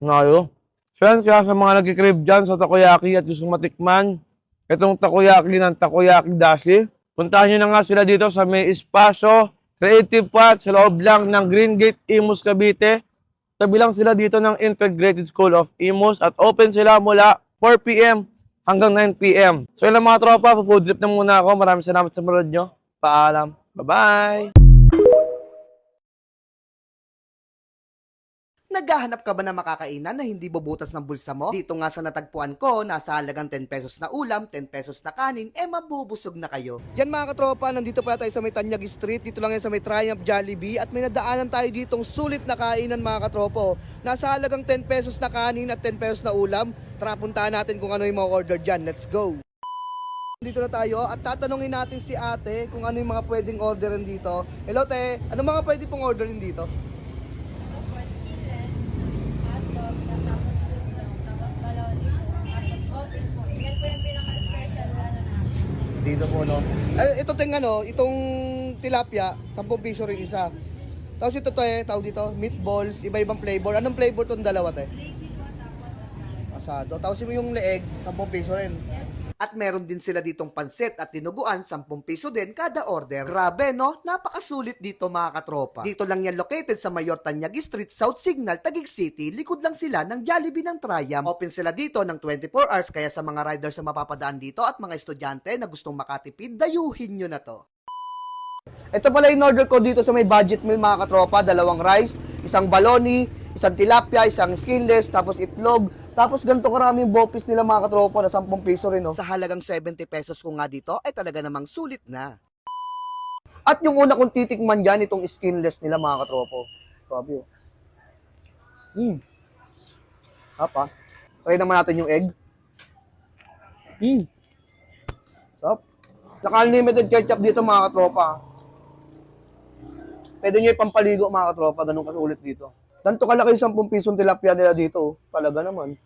Ngayon. Friends, kaya sa mga nagkikrib dyan sa takoyaki at gusto matikman, itong takoyaki ng takoyaki dashi, puntahan nyo na nga sila dito sa may espasyo, Creative Path, sa loob lang ng Green Gate, Imus, Cavite. Tabi lang sila dito ng Integrated School of Imus at open sila mula 4 p.m. hanggang 9 p.m. So yun lang mga tropa, food trip na muna ako. Maraming salamat sa manood nyo. Paalam. Bye-bye! Naghahanap ka ba na makakainan na hindi bubutas ng bulsa mo? Dito nga sa natagpuan ko, nasa halagang 10 pesos na ulam, 10 pesos na kanin, mabubusog na kayo. Yan mga katropa, nandito pala tayo sa may Tanyag Street, dito lang yan sa may Triumph Jollibee, at may nadaanan tayo ditong sulit na kainan mga katropa. Nasa halagang 10 pesos na kanin at 10 pesos na ulam. Tara, puntahan natin kung ano yung mga order dyan. Let's go! Dito na tayo at tatanungin natin si ate kung ano yung mga pwedeng orderin dito. Hello te, ano mga pwede pong orderin dito? Dito po, no? Ito itong tilapia, 10 piso rin isa. Tapos ito tawag dito, meatballs, iba-ibang flavor. Anong flavor tong dalawa, te? Asado. Tapos yung leeg, 10 piso rin. At meron din sila ditong pansit at tinuguan, 10 piso din kada order. Grabe, no? Napakasulit dito mga katropa. Dito lang yan located sa Mayor Tanyag Street, South Signal, Taguig City. Likod lang sila ng Jollibee ng Triumph. Open sila dito ng 24 hours, kaya sa mga riders na mapapadaan dito at mga estudyante na gustong makatipid, dayuhin nyo na to. Ito pala yung order ko dito sa may budget meal mga katropa. 2 rice, isang baloney, isang tilapia, isang skinless, tapos itlog. Tapos ganito karaming bopis nila mga katropa na 10 piso rin, no? Sa halagang 70 pesos ko nga dito, ay talaga namang sulit na. At yung una kong titikman dyan, itong skinless nila mga katropa. Grabe, oh. Hapa. Try naman natin yung egg. Stop. Naka-unlimited ketchup dito mga katropa. Pwede nyo ipampaligo mga katropa, ganun kasulit dito. Ganito kalaki yung 10 pisong tilapia nila dito, oh. Talaga naman.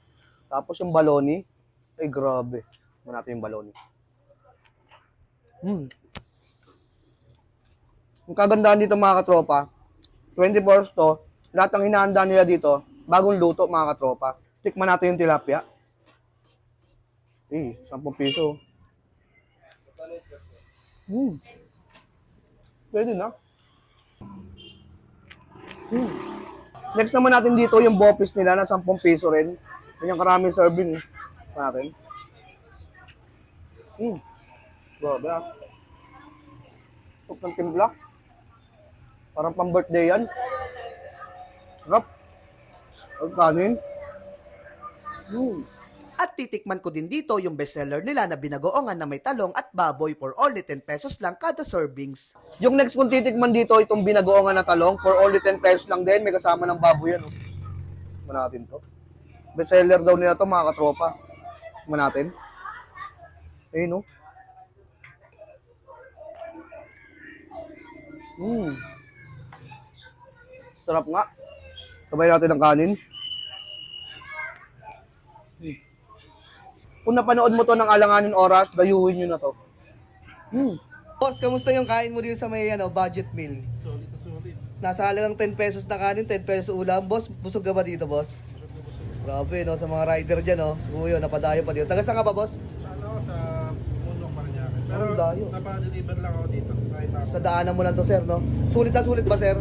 Tapos yung baloney, ay grabe. Tignan natin yung baloney. Ang kagandahan dito mga katropa, 24 to. Lahat ng hinahanda nila dito, bagong luto mga katropa. Tikman natin yung tilapia. 10 piso. Pwede na. Next naman natin dito yung bopis nila na 10 piso rin. Yan yung karaming serving. Natin. Grabe ah. Huwag ng timpla. Parang pang-birthday yan. Sarap. Ang kanin. At titikman ko din dito yung bestseller nila na binagoongan na may talong at baboy for only 10 pesos lang kada servings. Yung next kong titikman dito, itong binagoongan na talong, for only 10 pesos lang din. May kasama ng baboy yan. Tikman natin to. Bestseller daw nila to mga katropa. Tikman natin. Ayun, no? Sarap nga. Sabay natin ang kanin. Kung napanood mo to ng Alanganin Oras, dayuhin nyo na to. Boss, kamusta yung kain mo dito sa may budget meal? Nasa halagang 10 pesos na kanin, 10 pesos ulam. Boss, busog ka ba dito, boss? Grabe, no? Sa mga rider dyan, no? Suyo, napadayo pa dito. Taga saan ka ba, boss? Sa Munong Parañaque. Pero dayo. napa-deliver lang ako dito. Sa daanan mo lang to, sir, no? Sulit na sulit ba, sir?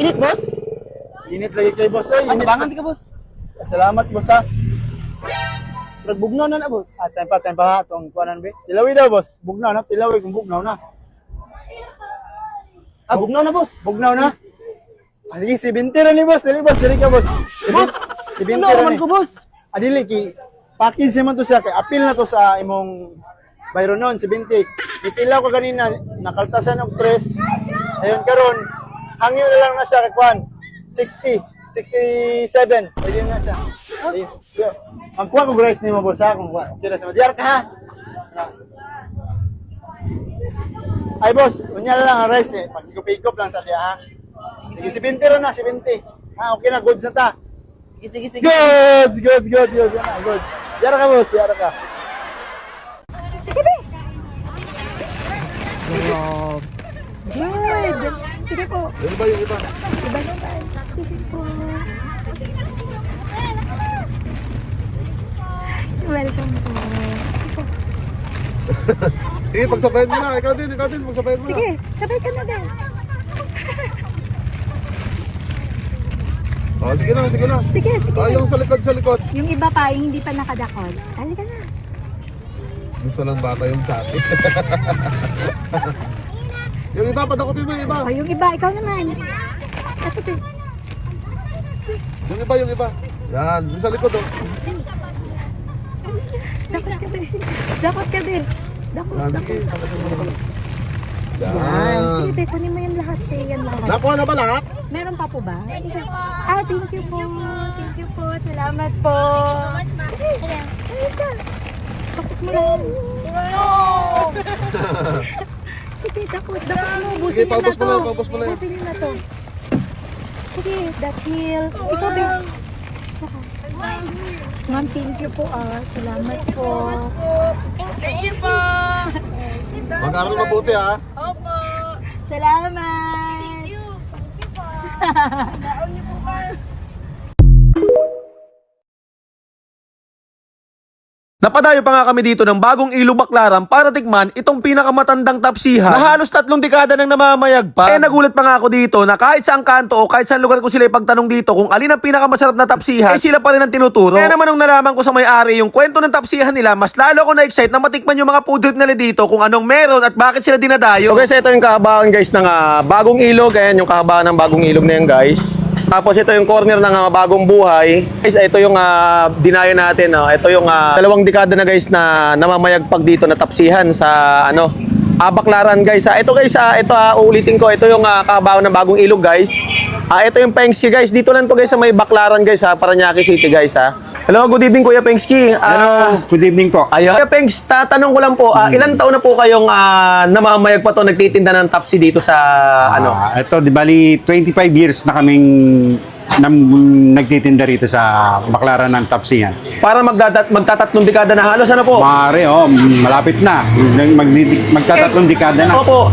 Init, boss? Init lagi kay boss ay. Init. Bangan ka, boss? Salamat boss ha. Nagbugnaw na na, boss. Tempa ha tong kuanan be. Tilawi daw boss. Bugnaw na, tilawi kung bugnaw na. Bugnaw na, boss. Bugnaw na. Sige, 70 ra ni boss. Dili boss, dili ka boss. Boss, 70 ano ra naman ni. ko, boss? Adili ki package man to siya kay apil na to sa imong bayro noon 70. Itilaw ko kanina nakaltasan og 3. Ayun karon hangyo na lang na siya kay kwan. 60, 67. Pwede na siya. Ayun. Ang kuha ko rice ni mo boss ha kung kuha. Kira sa madiyar ka ha. Ay boss, unya lang ang rice eh. Pag-ikop lang sa diya ha. Sige, 70 ra na, 70. Ha, okay na, goods na ta. Sige. Goods. Yan na, goods. Yara ka boss, yara ka. Sige, be. Good. Sige po. Yan ba yung iba? Iba naman. Sige po. Welcome po. Sige, pagsabayan mo na. Ikaw din, pagsabayan mo na. Sige, sabay ka na din. Oh, sige na. Sige. Yung sa likod. Yung iba pa, yung hindi pa nakadakod. Halika na. Gusto ng bata yung chati. Yung iba, padakotin mo yung iba. O, yung iba, ikaw naman. Ito, be. Yung iba. Yan, yung sa likod oh. Dakot ka, be. Dakot. Yan, sige. Yan. Sige, be, kunin mo yung lahat. Sige, yan lahat. Nakuha na ba lahat? Meron pa po ba? Thank you po. Thank you po. Salamat po. Halika. Bakit mo lang? Sige, dakot mo. Busin nyo na to. Busin nyo na to. Sige, dahil. Ito, be. Ma'am, thank you po. Salamat po. Thank you po. Mag-aral mabuti ha. Opo. Salamat. Thank you. Naon niyo bukas. Napadayo pa nga kami dito ng bagong Ilo Baclaran para tikman itong pinakamatandang tapsihan na halos 3 dekada nang namamayagpag. Nagulat pa nga ako dito na kahit saang kanto o kahit saang lugar ko sila ipagtanong dito kung alin ang pinakamasarap na tapsihan, sila pa rin ang tinuturo. Kaya naman nung nalaman ko sa may-ari yung kwento ng tapsihan nila, mas lalo ako na-excite na matikman yung mga food trip nila dito kung anong meron at bakit sila dinadayo. So guys, ito yung kahabaan guys ng bagong ilog. Ayan yung kahabaan ng bagong ilog na yan guys. Tapos ito yung corner ng bagong buhay. Guys, ito yung dinayo natin. Ito yung 2 dekada na guys na namamayagpag dito na tapsihan sa Baclaran guys. Ito guys, ito uulitin ko. Ito yung kahabaan ng bagong ilog guys. Ito yung Pengski guys. Dito lang to guys sa may Baclaran guys Parañaque City guys Hello, good evening Kuya Pengski. Hello, good evening po. Ayun. Kuya Pengs, tatanong ko lang po, ilang taon na po kayong namamayagpag to nagtitinda ng tapsi dito sa Ito, di bali 25 years na kaming nagtitinda rito sa Baclaran ng Tapsihan. Para magtatatlong dekada na halos, ano po? Maaari, malapit na. Magtatatlong dekada na. Opo,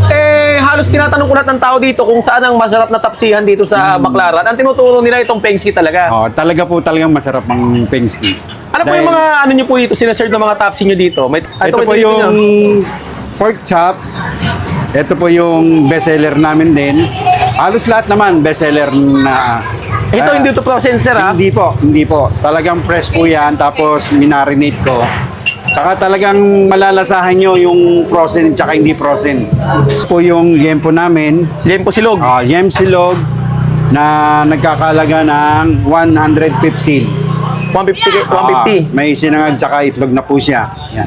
halos tinatanong ko lahat ng tao dito kung saan ang masarap na tapsihan dito sa Baclaran. Ang tinuturo nila itong Pengski talaga. Talagang masarap ang Pengski. Ano po yung mga ano nyo po dito, sinaserve ng mga tapsi nyo dito? Ito po yung pork chop. Ito po yung bestseller namin din. Halos lahat naman bestseller na. Ito hindi to processor ha? Hindi po. Talagang fresh po yan. Tapos minarinate ko. Tsaka talagang malalasahan nyo yung frozen tsaka hindi frozen. Ito po yung yempo namin. Yempo silog? Yem silog na nagkakalaga ng 115. 150? May sinangag tsaka itlog na po siya. Yan.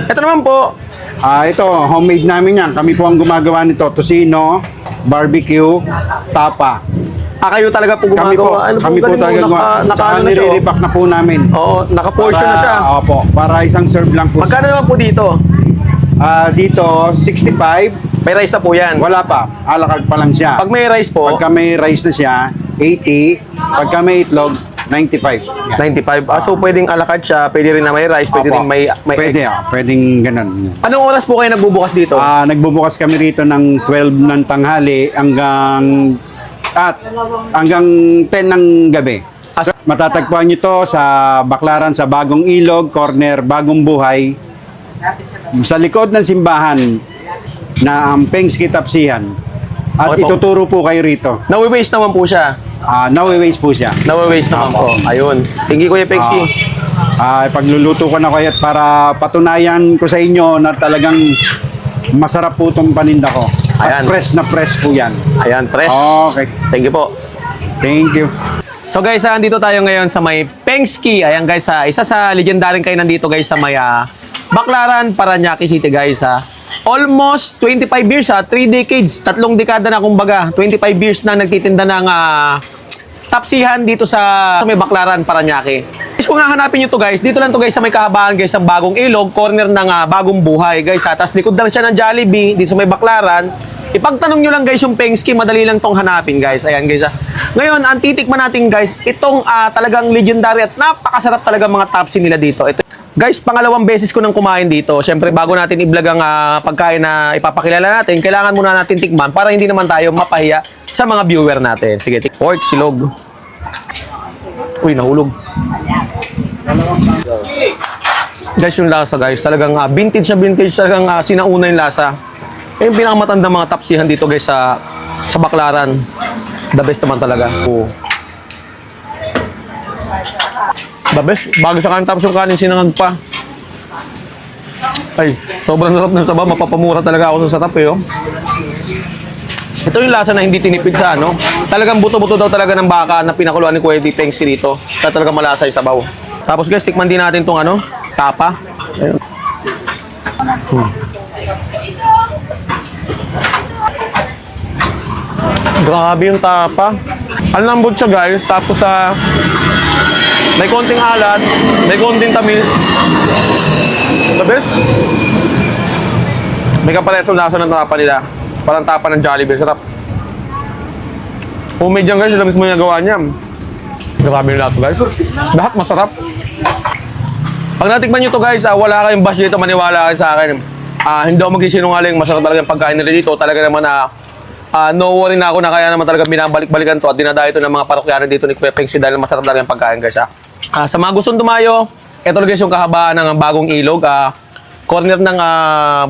Ito naman po. Ito, homemade namin yan. Kami po ang gumagawa nito. Tosino, barbecue, tapa. Kayo talaga po gumagawa? Kami po talaga gumagawa. Nire-repack na po namin. Oo, naka-portion na siya. Opo, para isang serve lang po. Magkano naman po dito? Dito, 65. May rice na po yan? Wala pa. Alakal pa lang siya. Pag may rice po? Pagka may rice na siya, 80. Pagka may itlog, 95. Yan. 95. So pwedeng alakad siya, pwede rin na may rice, pwede rin may Pwede, pwedeng ganun. Anong oras po kayo nagbubukas dito? Nagbubukas kami rito ng 12 ng tanghali hanggang 10 ng gabi. Matatagpuan nyo to sa Baclaran, sa Bagong Ilog, corner Bagong Buhay, sa likod ng simbahan na ang Pengski Tapsihan. At Okay po. ituturo po kayo rito. Nawi-waste naman po siya? Nawi-waste po siya. Nawi-waste naman po. Ayun. Thank you, Kuya Pengski. Pagluluto ko na kayo at para patunayan ko sa inyo na talagang masarap po itong paninda ko. At Ayan. fresh na fresh po yan. Ayan, fresh. Okay. Thank you po. Thank you. So guys, andito tayo ngayon sa may Pengski. Ayan guys, isa sa legendaryong kainan dito guys sa may Baclaran, Parañaque City guys. Almost 25 years 3 decades, 3 dekada na kumbaga. 25 years na nagtitinda ng tapsihan dito sa may Baclaran, Parañaque. Kung hahanapin nyo to guys, dito lang to guys sa may kahabaan guys ng Bagong Ilog, corner ng Bagong Buhay guys. Tapos likod lang siya ng Jollibee dito sa may Baclaran. Ipagtanong nyo lang guys yung Pengski, madali lang tong hanapin guys. Ayan guys. Ngayon, ang titikman natin guys, itong talagang legendary at napakasarap talaga mga tapsi nila dito. Ito, guys, pangalawang beses ko nang kumain dito. Siyempre, bago natin i-vlog ang pagkain na ipapakilala natin, kailangan muna natin tikman para hindi naman tayo mapahiya sa mga viewer natin. Sige, pork, silog. Uy, nahulog. Guys, yung lasa guys, talagang vintage na vintage, talagang sinauna yung lasa. Yung pinakamatanda mga tapsihan dito guys sa Baclaran. The best naman talaga. The best. Bago sa kanin tapos yung kanin sinangag pa. Ay, sobrang sarap ng sabaw. Mapapamura talaga ako sa sarap eh. Oh. Ito yung lasa na hindi tinipid sa ano. Talagang buto-buto daw talaga ng baka na pinakuluan ni Kuya Pengski dito. Kaya talagang malasa yung sabaw. Tapos guys, tikman din natin tong ano, tapa. Ayun. Grabe yung tapa. Ang lambot siya guys. Tapos may konting alat, may konting tamis. The best. May kapareso lasa ng tapa nila. Parang tapa ng Jollibee. Sarap. Homemade yan guys. Sila mismo yung gawa niya. Grabe yung lasa guys. Lahat masarap. Pag natikman nyo to guys, wala kayong bash dito. Maniwala kayo sa akin. Hindi ako magsisinungaling. Masarap talaga yung pagkain nila dito. Talaga naman no worry na ako na kaya naman talaga binabalik-balikan to at dinadayo ito ng mga parokyano dito ni Kuya Pengski dahil masarap talaga yung pagkain guys. Sa mga gustong dumayo, ito guys yung kahabaan ng Bagong Ilog, corner ng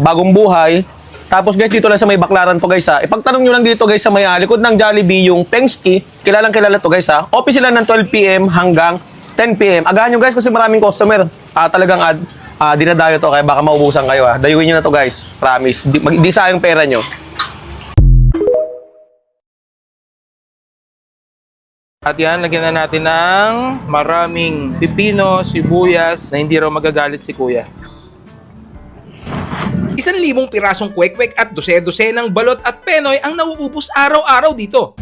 Bagong Buhay. Tapos guys, dito lang sa may Baclaran to guys. Ipagtanong nyo lang dito guys sa may likod ng Jollibee yung Pengski. Kilalang kilala to guys. Open sila ng 12 PM hanggang 10 PM. Agahan nyo guys kasi maraming customer. Talagang dinadayo to kaya baka maubusan kayo. Dayuin nyo na to guys. Promise. Di sayang pera nyo. At yan, lagyan na natin ng maraming pipino, sibuyas na hindi raw magagalit si Kuya. 1,000 pirasong kwek-kwek at dose-dosenang balot at penoy ang nauubos araw-araw dito.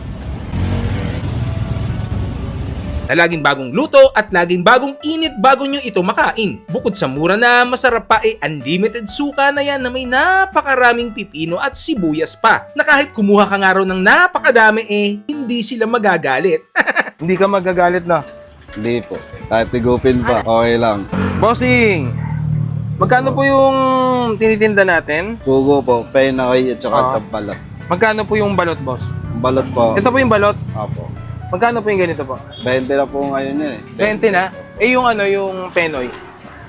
Na laging bagong luto at laging bagong init bago nyo ito makain. Bukod sa mura na masarap pa unlimited suka na yan na may napakaraming pipino at sibuyas pa. Na kahit kumuha ka nga raw ng napakadami hindi sila magagalit. Hindi ka magagalit na. Hindi po. Kahit tigupin pa, okay lang. Bossing, magkano po yung tinitinda natin? Pugo po, Penoy at saka Ah. sampalat. Magkano po yung balot, boss? Balot po. Ito po yung balot. Apo. Magkano po yung ganito po? 20 na po ngayon yun eh. 20 na? Eh yung ano, yung Penoy.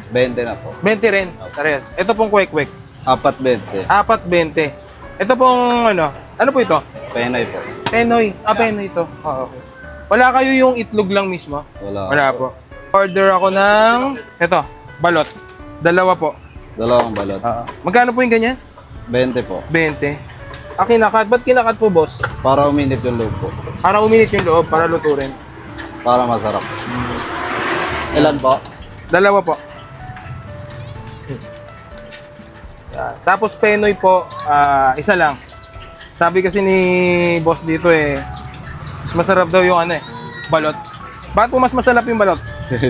20 na po. 20 rin. Parehas. Ito pong kwek-kwek. 4.20. 4.20. Ito pong ano po ito? Penoy po. Penoy. Penoy ito. Okay. Wala kayo yung itlog lang mismo? Wala. Wala po. Order ako ng, ito, balot. Dalawa po. Dalawang balot. Magkano po yung ganyan? 20 po. 20. Kinakat. Ba't kinakat po, boss? Para uminit yung loob po. Para uminit yung loob, para luturin. Para masarap. Ilan po? Dalawa po. Tapos Penoy po, isa lang. Sabi kasi ni boss dito mas masarap daw yung balot. Bakit po mas masarap yung balot?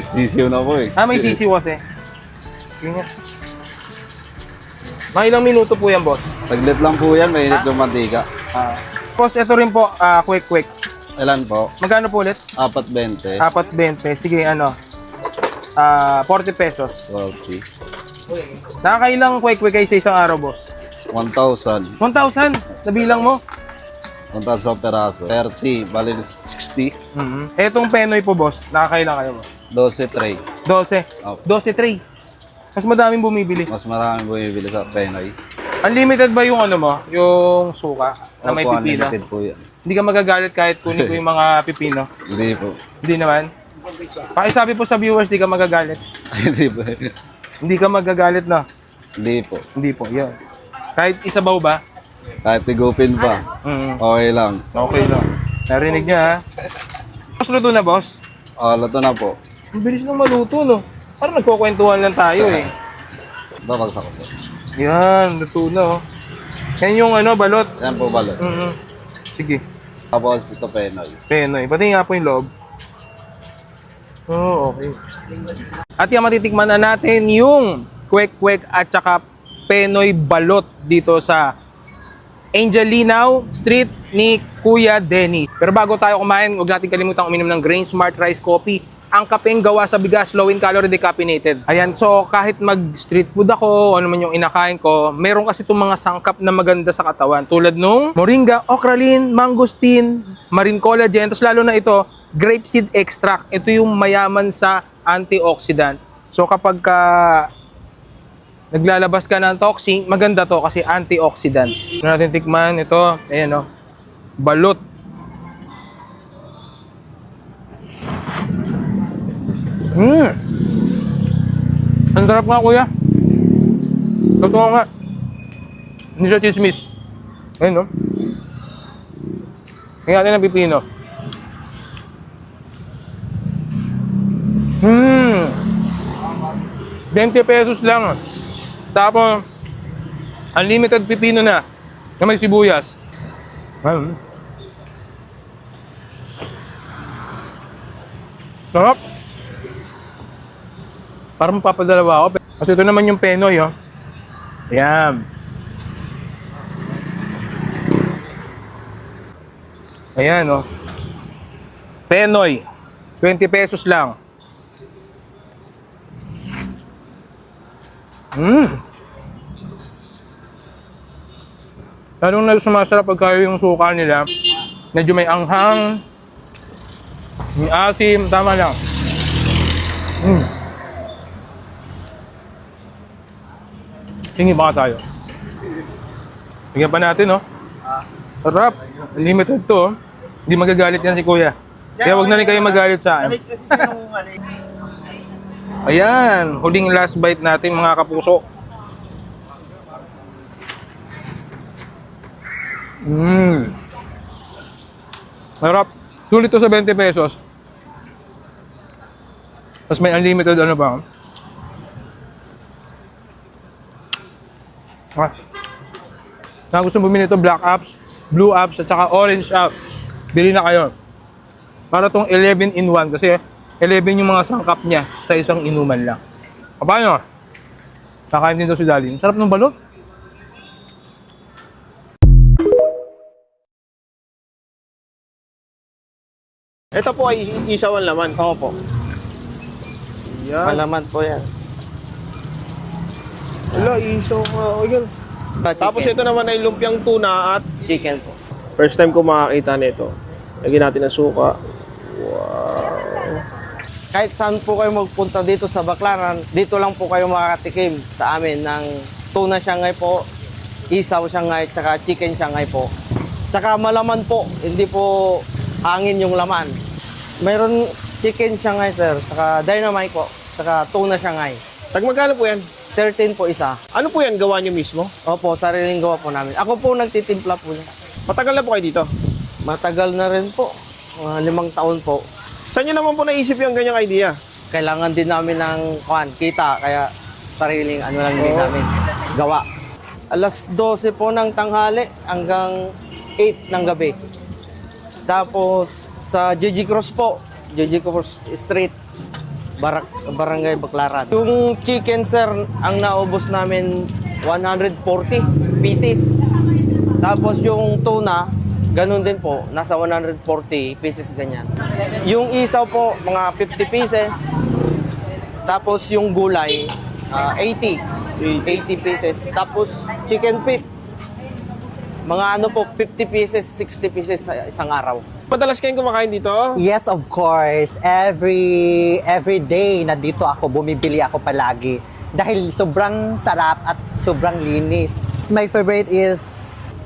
Sisiw na po eh. May sisiw kasi. Sige nga. Mga ilang minuto po yan, boss? Saglit lang po yan, mainit yung mantika. Boss, ito rin po, quick. Ilan po? Magkano po ulit? 4.20. 4.20. Sige, 40 pesos. 40. Nakakailang quick kayo sa isang araw, boss? 1,000. 1,000? Nabilang mo? 1,000 peraso. 30, bali 60. Etong Penoy po, boss. Nakakailang kayo, boss? 12 tray. 12? Opo. 12 tray. Mas madaming bumibili. Mas maraming bumibili sa Penoy. Unlimited ba yung yung suka na may Opo, pipino? unlimited po yan. Hindi ka magagalit kahit kunin ko yung mga pipino? Hindi po. Hindi naman? Pakisabi po sa viewers, di ka magagalit. Hindi po. Hindi ka magagalit na? Hindi po. Hindi po, yun. Kahit isabaw ba? Kahit tigupin pa, okay lang. Okay lang. Narinig niya ha? Boss, luto na, boss? Luto na po. Ang bilis nang maluto, no? Parang nagkukwentuhan lang tayo eh. Babagsak ko po. Yan, luto na oh. Yan yung balot. Yan po balot. Sige. Tapos ito Penoy. Penoy. Pati nga po yung loob. Oh, okay. At yung matitikman na natin yung kwek-kwek at saka Penoy balot dito sa Angelinaw Street ni Kuya Dennis. Pero bago tayo kumain, huwag natin kalimutan uminom ng Grain Smart Rice Coffee. Ang kapeng gawa sa bigas, low in calorie, decaffeinated. Ayan, so kahit mag-street food ako, ano man yung inakain ko, meron kasi itong mga sangkap na maganda sa katawan. Tulad nung moringa, okralin, mangosteen, marine collagen, tapos lalo na ito, grapeseed extract. Ito yung mayaman sa antioxidant. So kapag naglalabas ka ng toxin, maganda to kasi antioxidant. Ano natin tikman ito, ayan o, balot. Ang sarap nga, kuya. Totoo nga. Hindi siya chismis. Ayun, no? Kaya natin ng pipino. 20 pesos lang. Tapos, unlimited pipino na may sibuyas. Sarap. Parang mapapadalawa ako. Kasi ito naman yung Penoy, oh. Ayan. Ayan, oh. Penoy. 20 pesos lang. Lalong na sumasarap pagka yung suka nila. Medyo may anghang. May asim. Tama lang. Hingi baka tayo. Bigyan pa natin, no? Sarap. Unlimited to, oh. Hindi magagalit yan si Kuya. Kaya wag na rin kayo magalit sa akin. Ayan. Huling last bite natin, mga kapuso. Sarap. Sulit to sa 20 pesos. Tapos may unlimited ano ba? Na gusto bumili ito, black apps, blue apps, at saka orange apps. Bili na kayo. Para tong 11 in 1 kasi 11 yung mga sangkap niya sa isang inuman lang. Paano? Kakain din daw si Dali. Sarap ng balot. Ito po ay isaw ang laman. Opo. Yan. Malaman po yan. Wala, isaw nga. Ayan. Tapos ito naman ay lumpiang tuna at Chicken po. first time ko makakita nito. Lagyan natin ng suka. Wow. Kahit saan po kayo magpunta dito sa Baclaran, dito lang po kayo makakatikim sa amin ng tuna Shanghai po, isaw Shanghai, tsaka chicken Shanghai po. Tsaka malaman po, hindi po hangin yung laman. Mayroon chicken Shanghai, sir, tsaka dynamite po, tsaka tuna Shanghai. Magkano po yan? 13 po isa. Ano po yan? Gawa niyo mismo? Opo, sariling gawa po namin. Ako po nagtitimpla po niya. Matagal na po kayo dito? Matagal na rin po. 5 taon po. Saan niyo naman po naisip yung ganyang idea? Kailangan din namin ng kita, kaya sariling ano lang din namin gawa. Alas 12 po ng tanghali hanggang 8 ng gabi. Tapos sa GG Cross po, GG Cross Street, Barangay Baclaran. Yung chicken, sir, ang naubos namin 140 pieces. Tapos yung tuna, ganun din po, nasa 140 pieces ganyan. Yung isaw po, mga 50 pieces. Tapos yung gulay, 80 pieces. Tapos chicken feet, mga ano po, 50 pieces, 60 pieces sa isang araw. Madalas kayong kumakain dito? Yes, of course. Every day na dito ako, bumibili ako palagi. Dahil sobrang sarap at sobrang linis. My favorite is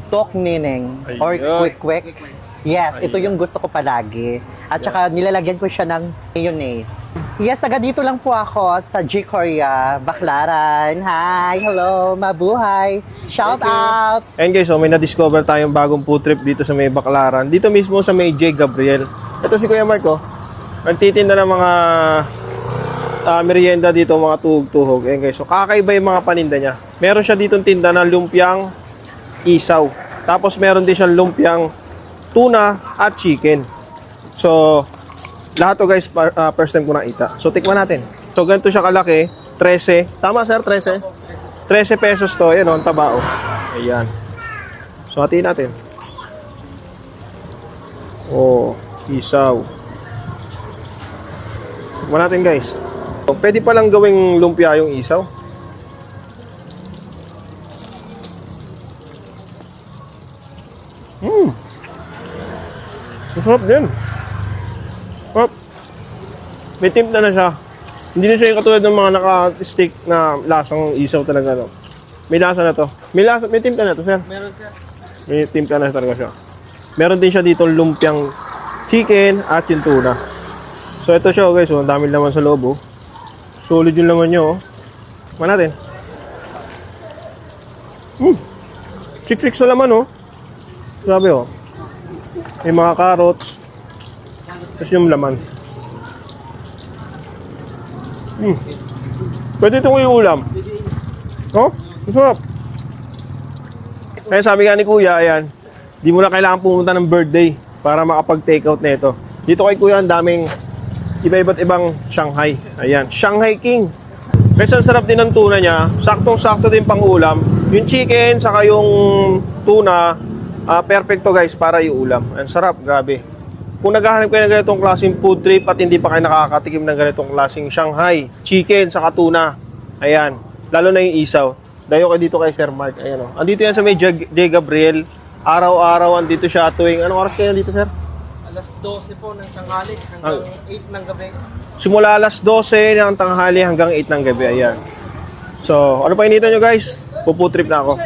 Tok Nineng or Quick. Yes, ito yung gusto ko palagi. At saka nilalagyan ko siya ng mayonnaise. Yes, taga dito lang po ako sa G Korea, Baclaran. Hi, hello, mabuhay. Shout out. And guys, may na-discover tayong bagong food trip dito sa may Baclaran. Dito mismo sa may J. Gabriel. Ito si Kuya Marco. Nagtitinda ng mga merienda dito, mga tuhog-tuhog. Ayan guys, so kakaiba yung mga paninda niya. Meron siya ditong tinda na lumpiang isaw. Tapos meron din siyang lumpiang tuna at chicken. So, lahat to guys, first time ko nakita. So, tikman natin. So, ganito siya kalaki. 13. Tama sir, 13? 13 pesos to. Ayan o, ang taba o. Ayan. So, hatiin natin. Oh, isaw. Tikman natin guys. So, pwede palang gawing lumpia yung isaw. Masarap din. Sarap. May timpla na siya. Hindi na siya yung katulad ng mga naka-stick na lasang isaw talaga. No? May lasa na to. May timpla na to, sir. Meron, sir. May timpla na talaga siya. Meron din siya dito lumpiang chicken at yung tuna. So ito siya guys. Ang dami naman sa loob. Oh. Solid yung laman nyo. Kumain natin. Chik-chik sa laman. Oh. Grabe oh. May mga carrots. Tapos yung laman. Pwede itong iulam. Oh, masarap. Kaya sabi nga ni Kuya, ayan, di mo na kailangan pumunta ng birthday para makapag-take out na ito. Dito kay Kuya, ang daming iba-iba't ibang Shanghai. Ayan, Shanghai King. Kasi ang sarap din ng tuna niya. Saktong-sakto din pang ulam. Yung chicken, saka yung tuna, perfecto guys para iulam. Ang sarap, grabe. Kung naghahanap kayo ng ganitong klaseng food trip at hindi pa kayo nakakatikim ng ganitong klaseng Shanghai, chicken, saka tuna, ayan, lalo na yung isaw, dayo kayo dito kay Sir Mark. Ayan o. Andito yan sa may J. Gabriel. Araw-araw andito siya tuwing, anong oras kayo dito, sir? Alas 12 po ng tanghali hanggang 8 ng gabi. Simula alas 12 ng tanghali hanggang 8 ng gabi, ayan. So, ano pa initan nyo guys? Pupu trip na ako.